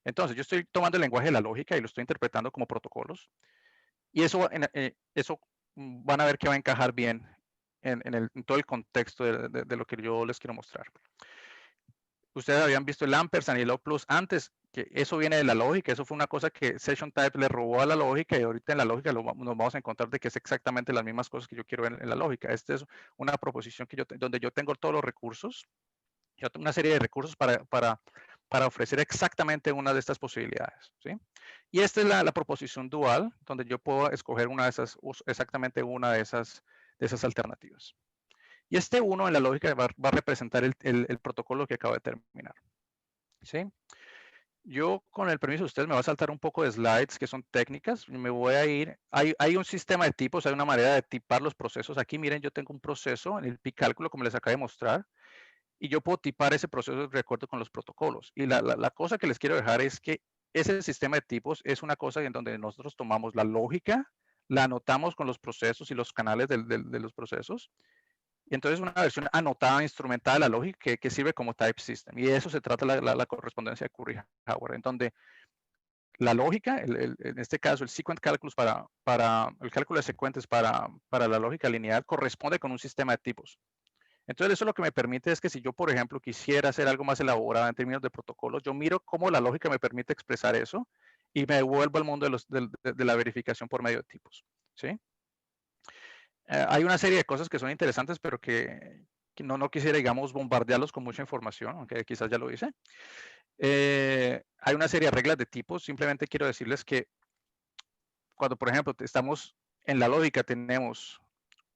Entonces yo estoy tomando el lenguaje de la lógica y lo estoy interpretando como protocolos. Y eso van a ver que va a encajar bien en todo el contexto de lo que yo les quiero mostrar. Ustedes habían visto el ampersand y el O+ antes, que eso viene de la lógica, eso fue una cosa que Session Type le robó a la lógica y ahorita en la lógica nos vamos a encontrar de que es exactamente las mismas cosas que yo quiero en la lógica. Esta es una proposición donde yo tengo todos los recursos, yo tengo una serie de recursos para ofrecer exactamente una de estas posibilidades, ¿sí? Y esta es la proposición dual, donde yo puedo escoger exactamente una de esas alternativas. Y este 1 en la lógica va a representar el protocolo que acabo de terminar, ¿sí? Yo, con el permiso de ustedes, me voy a saltar un poco de slides que son técnicas. Me voy a ir. Hay un sistema de tipos, hay una manera de tipar los procesos. Aquí, miren, yo tengo un proceso en el picálculo, como les acabo de mostrar, y yo puedo tipar ese proceso de acuerdo con los protocolos. Y la cosa que les quiero dejar es que ese sistema de tipos es una cosa en donde nosotros tomamos la lógica, la anotamos con los procesos y los canales de los procesos, y entonces una versión anotada, instrumentada de la lógica que sirve como type system. Y de eso se trata la correspondencia de Curry-Howard, en donde la lógica, en este caso el sequent calculus para el cálculo de secuentes para la lógica lineal corresponde con un sistema de tipos. Entonces eso lo que me permite es que si yo, por ejemplo, quisiera hacer algo más elaborado en términos de protocolos, yo miro cómo la lógica me permite expresar eso y me devuelvo al mundo de la verificación por medio de tipos, ¿sí? Hay una serie de cosas que son interesantes, pero que no quisiera, digamos, bombardearlos con mucha información, aunque quizás ya lo hice. Hay una serie de reglas de tipos. Simplemente quiero decirles que cuando, por ejemplo, estamos en la lógica, tenemos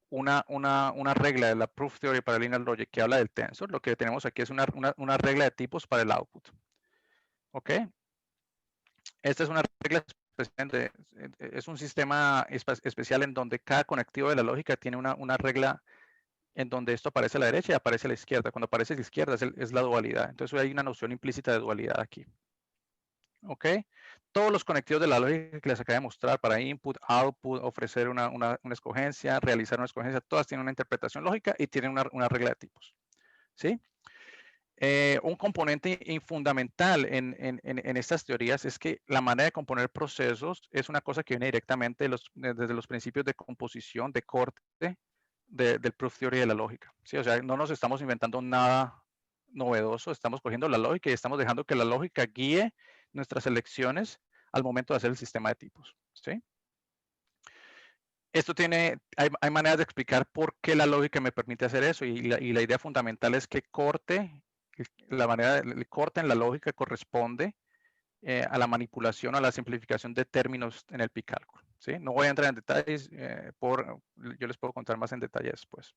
una regla de la proof theory para linear logic que habla del tensor. Lo que tenemos aquí es una regla de tipos para el output. ¿Ok? Esta es una regla especial, es un sistema especial en donde cada conectivo de la lógica tiene una regla en donde esto aparece a la derecha y aparece a la izquierda. Cuando aparece a la izquierda es la dualidad. Entonces hay una noción implícita de dualidad aquí. ¿Ok? Todos los conectivos de la lógica que les acabo de mostrar para input, output, ofrecer una escogencia, realizar una escogencia, todas tienen una interpretación lógica y tienen una regla de tipos. ¿Sí? Un componente fundamental en estas teorías es que la manera de componer procesos es una cosa que viene directamente desde los principios de composición, de corte, del proof theory de la lógica. ¿Sí? O sea, no nos estamos inventando nada novedoso, estamos cogiendo la lógica y estamos dejando que la lógica guíe nuestras elecciones al momento de hacer el sistema de tipos. ¿Sí? Esto hay maneras de explicar por qué la lógica me permite hacer eso y la idea fundamental es que el corte en la lógica corresponde a la manipulación, a la simplificación de términos en el picálculo. ¿Sí? No voy a entrar en detalles, yo les puedo contar más en detalle después.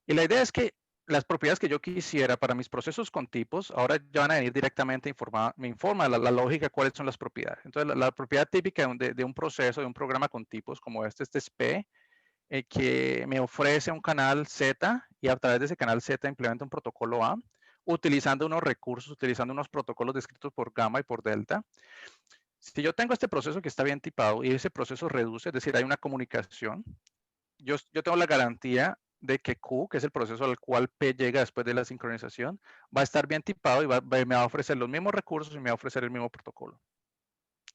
Y la idea es que las propiedades que yo quisiera para mis procesos con tipos, ahora ya van a venir directamente me informa la lógica cuáles son las propiedades. Entonces, la propiedad típica de un proceso, de un programa con tipos como este es P, que me ofrece un canal Z y a través de ese canal Z implementa un protocolo A, utilizando unos recursos, utilizando unos protocolos descritos por gamma y por delta. Si yo tengo este proceso que está bien tipado y ese proceso reduce, es decir, hay una comunicación, yo tengo la garantía de que Q, que es el proceso al cual P llega después de la sincronización, va a estar bien tipado y me va a ofrecer los mismos recursos y me va a ofrecer el mismo protocolo.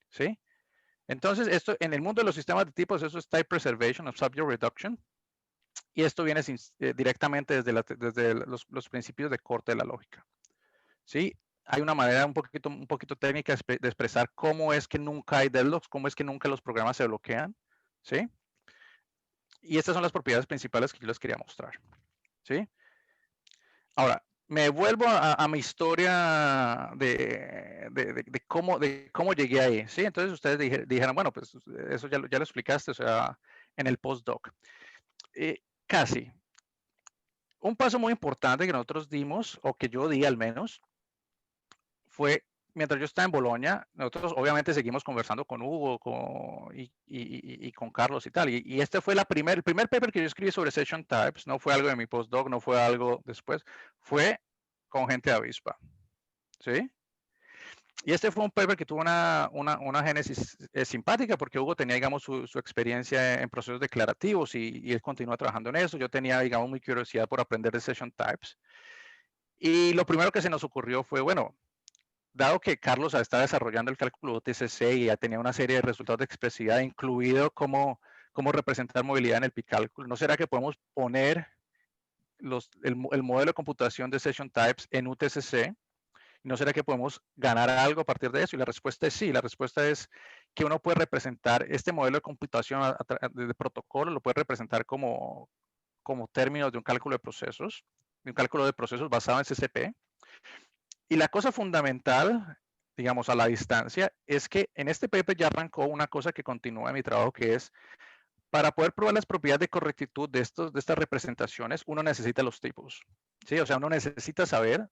¿Sí? Entonces, esto en el mundo de los sistemas de tipos, eso es Type Preservation of Subject Reduction. Y esto viene directamente desde los principios de corte de la lógica. ¿Sí? Hay una manera un poquito técnica de expresar cómo es que nunca hay deadlocks, cómo es que nunca los programas se bloquean. ¿Sí? Y estas son las propiedades principales que yo les quería mostrar. ¿Sí? Ahora, me vuelvo a mi historia de cómo llegué ahí. ¿Sí? Entonces ustedes dijeron, bueno, pues eso ya lo explicaste, o sea, en el postdoc. Casi. Un paso muy importante que nosotros dimos, o que yo di al menos, fue mientras yo estaba en Bolonia. Nosotros obviamente seguimos conversando con Hugo y con Carlos y tal. Y este fue el primer paper que yo escribí sobre session types. No fue algo de mi postdoc, no fue algo después. Fue con gente de Avispa. ¿Sí? Y este fue un paper que tuvo una génesis simpática porque Hugo tenía, digamos, su experiencia en procesos declarativos y él continúa trabajando en eso. Yo tenía, digamos, mi curiosidad por aprender de session types. Y lo primero que se nos ocurrió fue, bueno, dado que Carlos está desarrollando el cálculo UTCC y ya tenía una serie de resultados de expresividad, incluido cómo representar movilidad en el picálculo, ¿no será que podemos poner el modelo de computación de session types en UTCC? ¿No será que podemos ganar algo a partir de eso? Y la respuesta es sí. La respuesta es que uno puede representar este modelo de computación de protocolo, lo puede representar como términos de un cálculo de procesos basado en CCP. Y la cosa fundamental, digamos, a la distancia, es que en este paper ya arrancó una cosa que continúa en mi trabajo, que es para poder probar las propiedades de correctitud de estas representaciones, uno necesita los tipos. ¿Sí? O sea, uno necesita saber,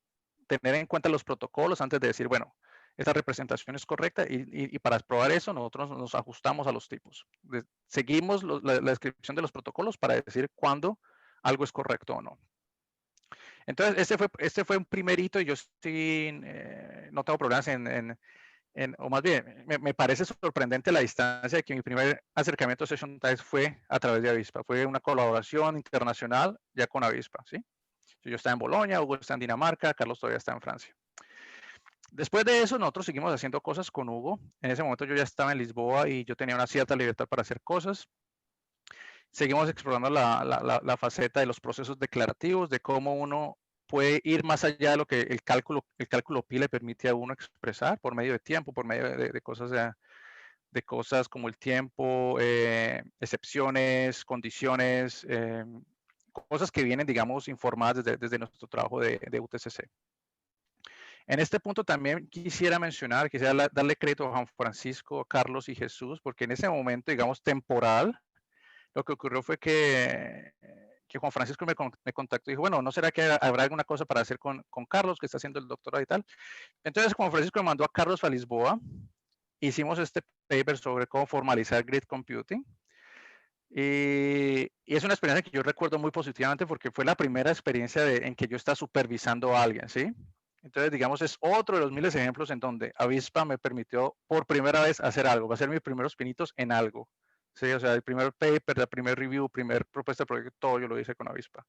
tener en cuenta los protocolos antes de decir, bueno, esta representación es correcta y para probar eso nosotros nos ajustamos a los tipos. Seguimos la descripción de los protocolos para decir cuándo algo es correcto o no. Entonces, este fue un primer hito y yo sí no tengo problemas o más bien, me parece sorprendente la distancia de que mi primer acercamiento a Session Types fue a través de Avispa. Fue una colaboración internacional ya con Avispa, ¿sí? Yo estaba en Bolonia, Hugo está en Dinamarca, Carlos todavía está en Francia. Después de eso, nosotros seguimos haciendo cosas con Hugo. En ese momento yo ya estaba en Lisboa y yo tenía una cierta libertad para hacer cosas. Seguimos explorando la faceta de los procesos declarativos, de cómo uno puede ir más allá de lo que el cálculo pi le permite a uno expresar por medio de tiempo, por medio de cosas como el tiempo, excepciones, condiciones, cosas que vienen, digamos, informadas desde nuestro trabajo de UTCC. En este punto también quisiera darle crédito a Juan Francisco, Carlos y Jesús, porque en ese momento, digamos, temporal, lo que ocurrió fue que Juan Francisco me contactó y dijo, bueno, ¿no será que habrá alguna cosa para hacer con Carlos, que está haciendo el doctorado y tal? Entonces Juan Francisco me mandó a Carlos a Lisboa, hicimos este paper sobre cómo formalizar grid computing, y es una experiencia que yo recuerdo muy positivamente porque fue la primera experiencia en que yo estaba supervisando a alguien, ¿sí? Entonces, digamos, es otro de los miles de ejemplos en donde Avispa me permitió por primera vez hacer algo, va a ser mis primeros pinitos en algo. Sí, o sea, el primer paper, el primer review, primer propuesta de proyecto, todo yo lo hice con Avispa.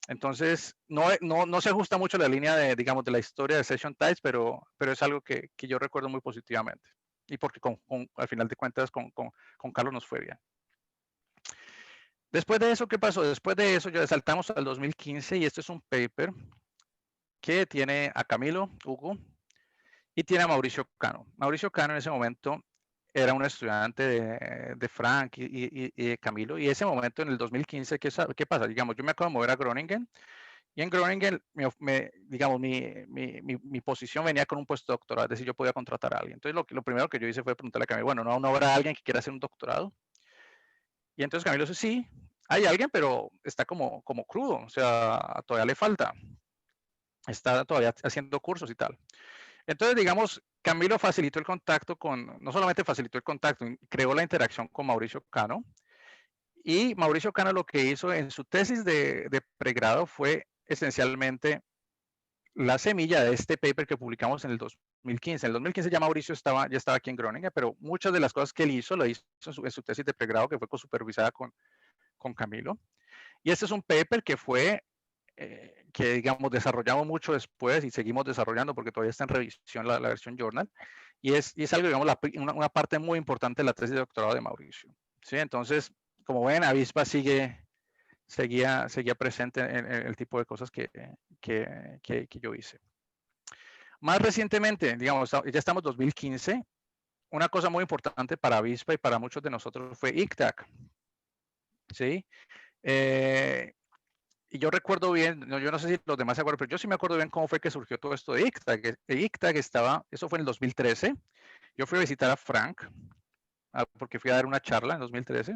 Entonces, no se ajusta mucho la línea digamos, de la historia de Session Types, pero es algo que yo recuerdo muy positivamente. Y porque al final de cuentas con Carlos nos fue bien. Después de eso, ¿qué pasó? Después de eso, ya saltamos al 2015 y este es un paper que tiene a Camilo, Hugo, y tiene a Mauricio Cano. Mauricio Cano en ese momento era un estudiante de Frank y de Camilo, y ese momento en el 2015, ¿qué pasa? Digamos, yo me acabo de mover a Groningen, y en Groningen, digamos, mi posición venía con un puesto doctoral, es decir, yo podía contratar a alguien. Entonces, lo primero que yo hice fue preguntarle a Camilo, bueno, ¿no habrá alguien que quiera hacer un doctorado? Y entonces Camilo dice, sí, hay alguien, pero está como crudo, o sea, todavía le falta. Está todavía haciendo cursos y tal. Entonces, digamos, Camilo facilitó el contacto no solamente facilitó el contacto, creó la interacción con Mauricio Cano. Y Mauricio Cano lo que hizo en su tesis de pregrado fue esencialmente la semilla de este paper que publicamos en el 2015. En el 2015 ya Mauricio ya estaba aquí en Groningen, pero muchas de las cosas que él hizo, lo hizo en su tesis de pregrado, que fue supervisada con Camilo. Y este es un paper que fue, que digamos, desarrollamos mucho después y seguimos desarrollando porque todavía está en revisión la versión journal. Y es algo, digamos, una parte muy importante de la tesis de doctorado de Mauricio. ¿Sí? Entonces, como ven, Avispa seguía presente en el tipo de cosas que yo hice. Más recientemente, digamos, ya estamos en 2015, una cosa muy importante para Avispa y para muchos de nosotros fue ICTAC. ¿Sí? Y yo recuerdo bien, yo no sé si los demás se acuerdan, pero yo sí me acuerdo bien cómo fue que surgió todo esto de ICTAC. ICTAC eso fue en el 2013. Yo fui a visitar a Frank, porque fui a dar una charla en 2013.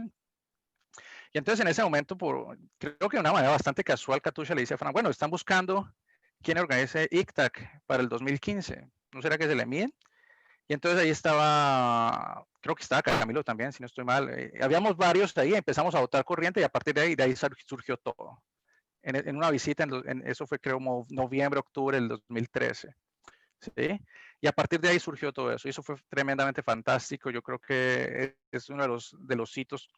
Y entonces en ese momento, creo que de una manera bastante casual, Katusha le dice a Frank, bueno, están buscando quién organice ICTAC para el 2015. ¿No será que se le miden? Y entonces ahí estaba, creo que estaba Camilo también, si no estoy mal. Habíamos varios ahí, empezamos a votar corriente y a partir de ahí surgió todo. En una visita, eso fue creo noviembre, octubre del 2013. ¿Sí? Y a partir de ahí surgió todo eso. Y eso fue tremendamente fantástico. Yo creo que es uno de los hitos,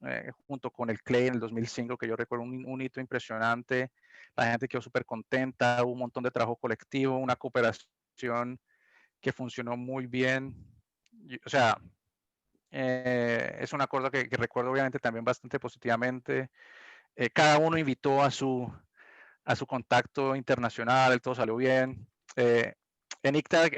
junto con el CLE en el 2005, que yo recuerdo un hito impresionante. La gente quedó súper contenta, hubo un montón de trabajo colectivo, una cooperación que funcionó muy bien. O sea, es una cosa que recuerdo obviamente también bastante positivamente. Cada uno invitó a su contacto internacional, todo salió bien. En ICTAC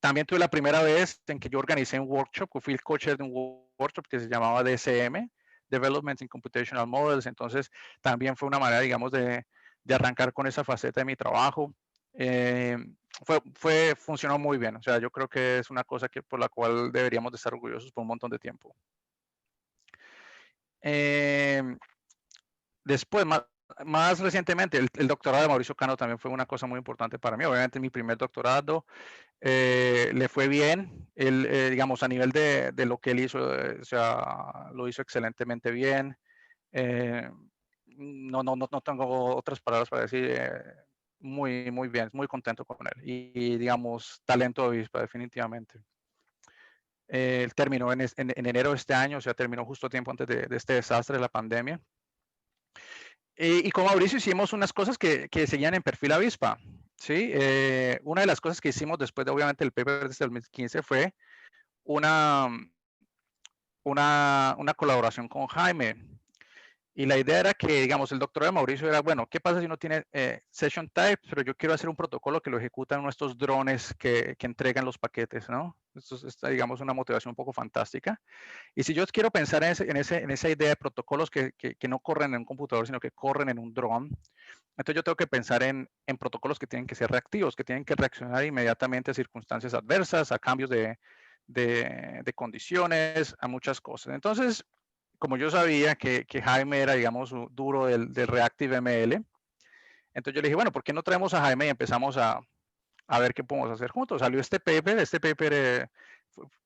también tuve la primera vez en que yo organicé un workshop, que fui el co-chair de un workshop que se llamaba DCM, Development in Computational Models. Entonces también fue una manera, digamos, de arrancar con esa faceta de mi trabajo. Funcionó muy bien. O sea, yo creo que es una cosa por la cual deberíamos de estar orgullosos por un montón de tiempo. Después, más recientemente, el doctorado de Mauricio Cano también fue una cosa muy importante para mí. Obviamente, mi primer doctorado le fue bien. Él, digamos, a nivel de lo que él hizo, o sea, lo hizo excelentemente bien. No tengo otras palabras para decir. Muy, muy bien, muy contento con él. Y digamos, talento de avispa, definitivamente. Él terminó en enero de este año, o sea, terminó justo tiempo antes de este desastre de la pandemia. Y con Mauricio hicimos unas cosas que seguían en perfil avispa. ¿Sí? Una de las cosas que hicimos después de, obviamente, el paper de 2015 fue una colaboración con Jaime. Y la idea era que, digamos, el doctorado de Mauricio era, bueno, ¿qué pasa si no tiene session type? Pero yo quiero hacer un protocolo que lo ejecutan nuestros drones que entregan los paquetes, ¿no? Esto es, digamos, una motivación un poco fantástica. Y si yo quiero pensar en esa idea de protocolos que no corren en un computador, sino que corren en un dron, entonces yo tengo que pensar en protocolos que tienen que ser reactivos, que tienen que reaccionar inmediatamente a circunstancias adversas, a cambios de condiciones, a muchas cosas. Entonces, como yo sabía que Jaime era, digamos, duro del Reactive ML, entonces yo le dije, bueno, ¿por qué no traemos a Jaime y empezamos a ver qué podemos hacer juntos? Salió este paper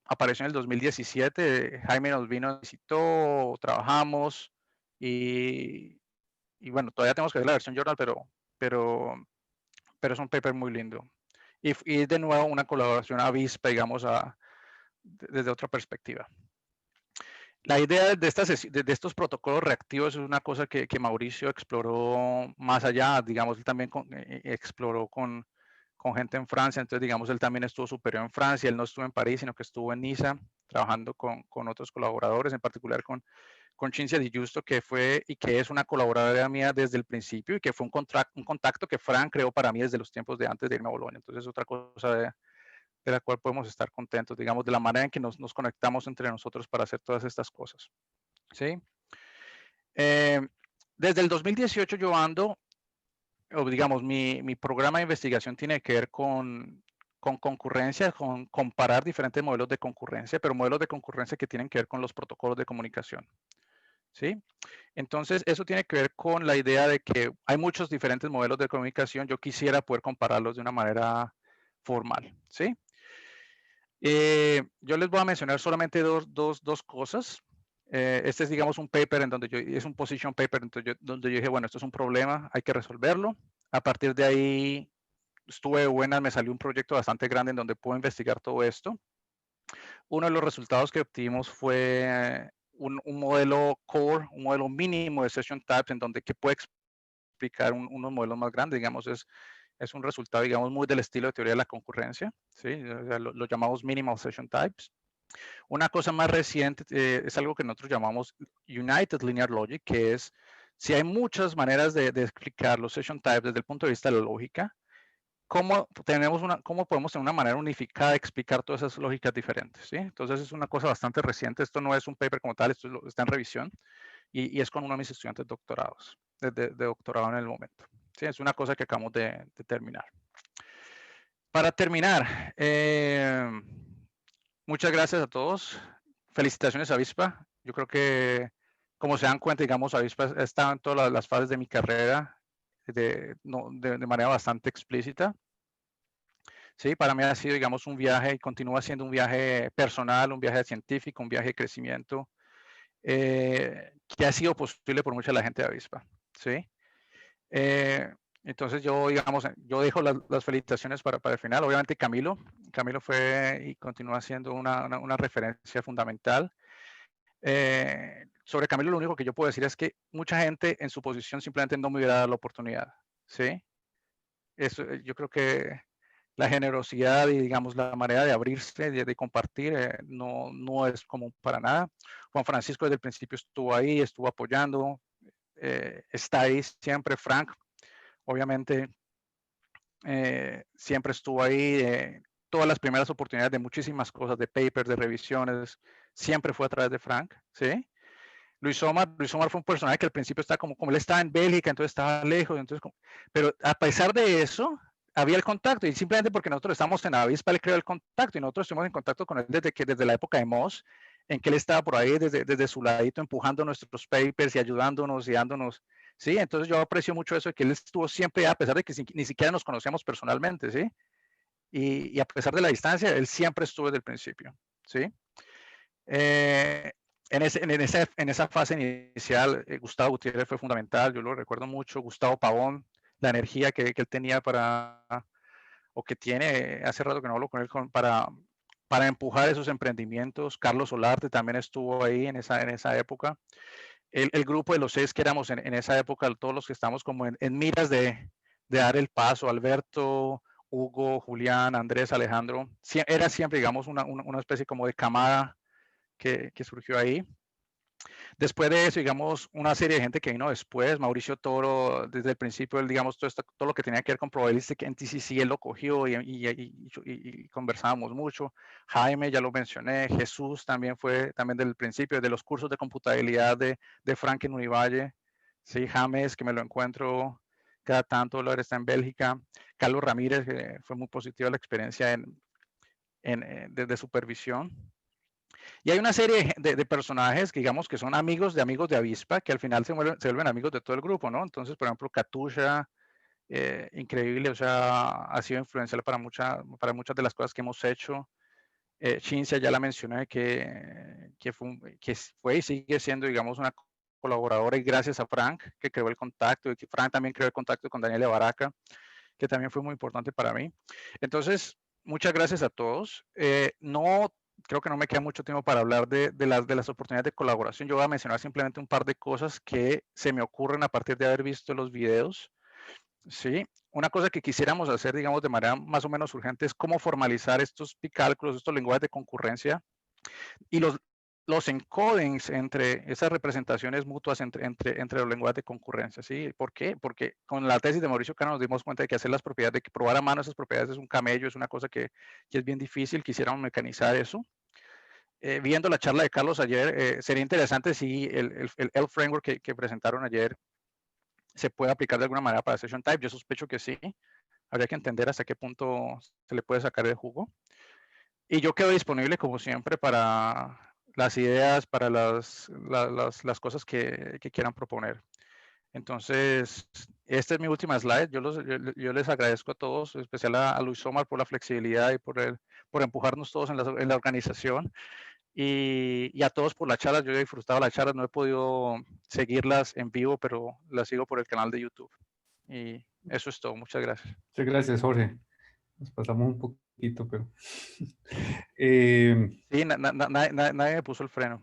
apareció en el 2017, Jaime nos vino, visitó, trabajamos y bueno, todavía tenemos que ver la versión journal, pero es un paper muy lindo. Y de nuevo una colaboración avispa, digamos, desde otra perspectiva. La idea de estos protocolos reactivos es una cosa que Mauricio exploró más allá, digamos, él también exploró con gente en Francia, entonces, digamos, él también estuvo superior en Francia, él no estuvo en París, sino que estuvo en Niza, trabajando con otros colaboradores, en particular con Cinzia Di Giusto, que fue y que es una colaboradora mía desde el principio y que fue un contacto que Frank creó para mí desde los tiempos de antes de irme a Bolonia. Entonces, es otra cosa de la cual podemos estar contentos, digamos, de la manera en que nos conectamos entre nosotros para hacer todas estas cosas. ¿Sí? Desde el 2018 yo ando, o digamos, mi programa de investigación tiene que ver con concurrencia, con comparar diferentes modelos de concurrencia, pero modelos de concurrencia que tienen que ver con los protocolos de comunicación. ¿sí? Entonces, eso tiene que ver con la idea de que hay muchos diferentes modelos de comunicación. Yo quisiera poder compararlos de una manera formal, ¿sí? Yo les voy a mencionar solamente dos cosas. Este es, digamos, un paper en donde es un position paper donde yo dije, bueno, esto es un problema, hay que resolverlo. A partir de ahí estuve buena, me salió un proyecto bastante grande en donde puedo investigar todo esto. Uno de los resultados que obtuvimos fue un modelo core, un modelo mínimo de session types en donde que puede explicar unos modelos más grandes, digamos, es un resultado, digamos, muy del estilo de teoría de la concurrencia, ¿sí? O sea, lo llamamos minimal session types. Una cosa más reciente es algo que nosotros llamamos United Linear Logic, que es, si hay muchas maneras de explicar los session types desde el punto de vista de la lógica, ¿cómo podemos tener una manera unificada de explicar todas esas lógicas diferentes? ¿sí? Entonces es una cosa bastante reciente, esto no es un paper como tal, esto está en revisión y es con uno de mis estudiantes doctorados, de doctorado en el momento. ¿sí? Es una cosa que acabamos de terminar. Para terminar, muchas gracias a todos. Felicitaciones a Avispa. Yo creo que, como se dan cuenta, digamos, Avispa ha estado en todas las fases de mi carrera de manera bastante explícita. Sí, para mí ha sido, digamos, un viaje y continúa siendo un viaje personal, un viaje científico, un viaje de crecimiento que ha sido posible por mucha de la gente de Avispa. ¿sí? Entonces yo, digamos, yo dejo las felicitaciones para el final. Obviamente Camilo fue y continúa siendo una referencia fundamental. Sobre Camilo lo único que yo puedo decir es que mucha gente en su posición simplemente no me hubiera dado la oportunidad. ¿sí? Eso, yo creo que la generosidad y, digamos, la manera de abrirse, de compartir, no es común para nada. Juan Francisco desde el principio estuvo ahí, estuvo apoyando, está ahí siempre. Frank, obviamente, siempre estuvo ahí. Todas las primeras oportunidades de muchísimas cosas, de papers, de revisiones, siempre fue a través de Frank, ¿sí? Luis Omar fue un personaje que al principio estaba como él estaba en Bélgica, entonces estaba lejos, pero a pesar de eso, había el contacto y simplemente porque nosotros estamos en Avispa, él creó el contacto y nosotros estuvimos en contacto con él desde la época de Moss, en que él estaba por ahí desde su ladito empujando nuestros papers y ayudándonos y dándonos, ¿sí? Entonces yo aprecio mucho eso de que él estuvo siempre, a pesar de que ni siquiera nos conocíamos personalmente, ¿sí? Y a pesar de la distancia, él siempre estuvo desde el principio, ¿sí? En esa fase inicial, Gustavo Gutiérrez fue fundamental, yo lo recuerdo mucho. Gustavo Pavón, la energía que él tenía o que tiene, hace rato que no hablo con él, para empujar esos emprendimientos. Carlos Solarte también estuvo ahí en esa época. El grupo de los 6 que éramos en esa época, todos los que estamos como en miras de dar el paso, Alberto, Hugo, Julián, Andrés, Alejandro, era siempre, digamos, una especie como de camada que surgió ahí. Después de eso, digamos, una serie de gente que vino después, Mauricio Toro, desde el principio, él, digamos, todo lo que tenía que ver con Probabilistic NTCC, él lo cogió y conversábamos mucho. Jaime, ya lo mencioné. Jesús también fue, también del principio, de los cursos de computabilidad de Frank en Univalle. Sí, James, que me lo encuentro cada tanto, lo está en Bélgica. Carlos Ramírez, que fue muy positiva la experiencia de supervisión. Y hay una serie de personajes que digamos que son amigos de Avispa, que al final se vuelven amigos de todo el grupo, ¿no? Entonces, por ejemplo, Katusha, increíble, o sea, ha sido influencial para muchas de las cosas que hemos hecho. Cincia, ya la mencioné, que fue y sigue siendo, digamos, una colaboradora, y gracias a Frank, que creó el contacto, y que Frank también creó el contacto con Daniel Baraca, que también fue muy importante para mí. Entonces, muchas gracias a todos. Creo que no me queda mucho tiempo para hablar de las oportunidades de colaboración. Yo voy a mencionar simplemente un par de cosas que se me ocurren a partir de haber visto los videos. Sí, una cosa que quisiéramos hacer, digamos, de manera más o menos urgente es cómo formalizar estos cálculos, estos lenguajes de concurrencia y los encodings entre esas representaciones mutuas entre los lenguajes de concurrencia, ¿sí? ¿Por qué? Porque con la tesis de Mauricio Cano nos dimos cuenta de que hacer las propiedades, de que probar a mano esas propiedades es un camello, es una cosa que es bien difícil, quisiéramos mecanizar eso. Viendo la charla de Carlos ayer, sería interesante si el framework que presentaron ayer se puede aplicar de alguna manera para session type. Yo sospecho que sí. Habría que entender hasta qué punto se le puede sacar el jugo. Y yo quedo disponible, como siempre, para las ideas, para las cosas que quieran proponer. Entonces, esta es mi última slide. Yo les agradezco a todos, en especial a Luis Omar por la flexibilidad y por empujarnos todos en la organización. Y a todos por la charla. Yo he disfrutado la charla, no he podido seguirlas en vivo, pero las sigo por el canal de YouTube. Y eso es todo. Muchas gracias. Muchas gracias, Jorge. Nos pasamos un poquito, pero... Sí, nadie me puso el freno.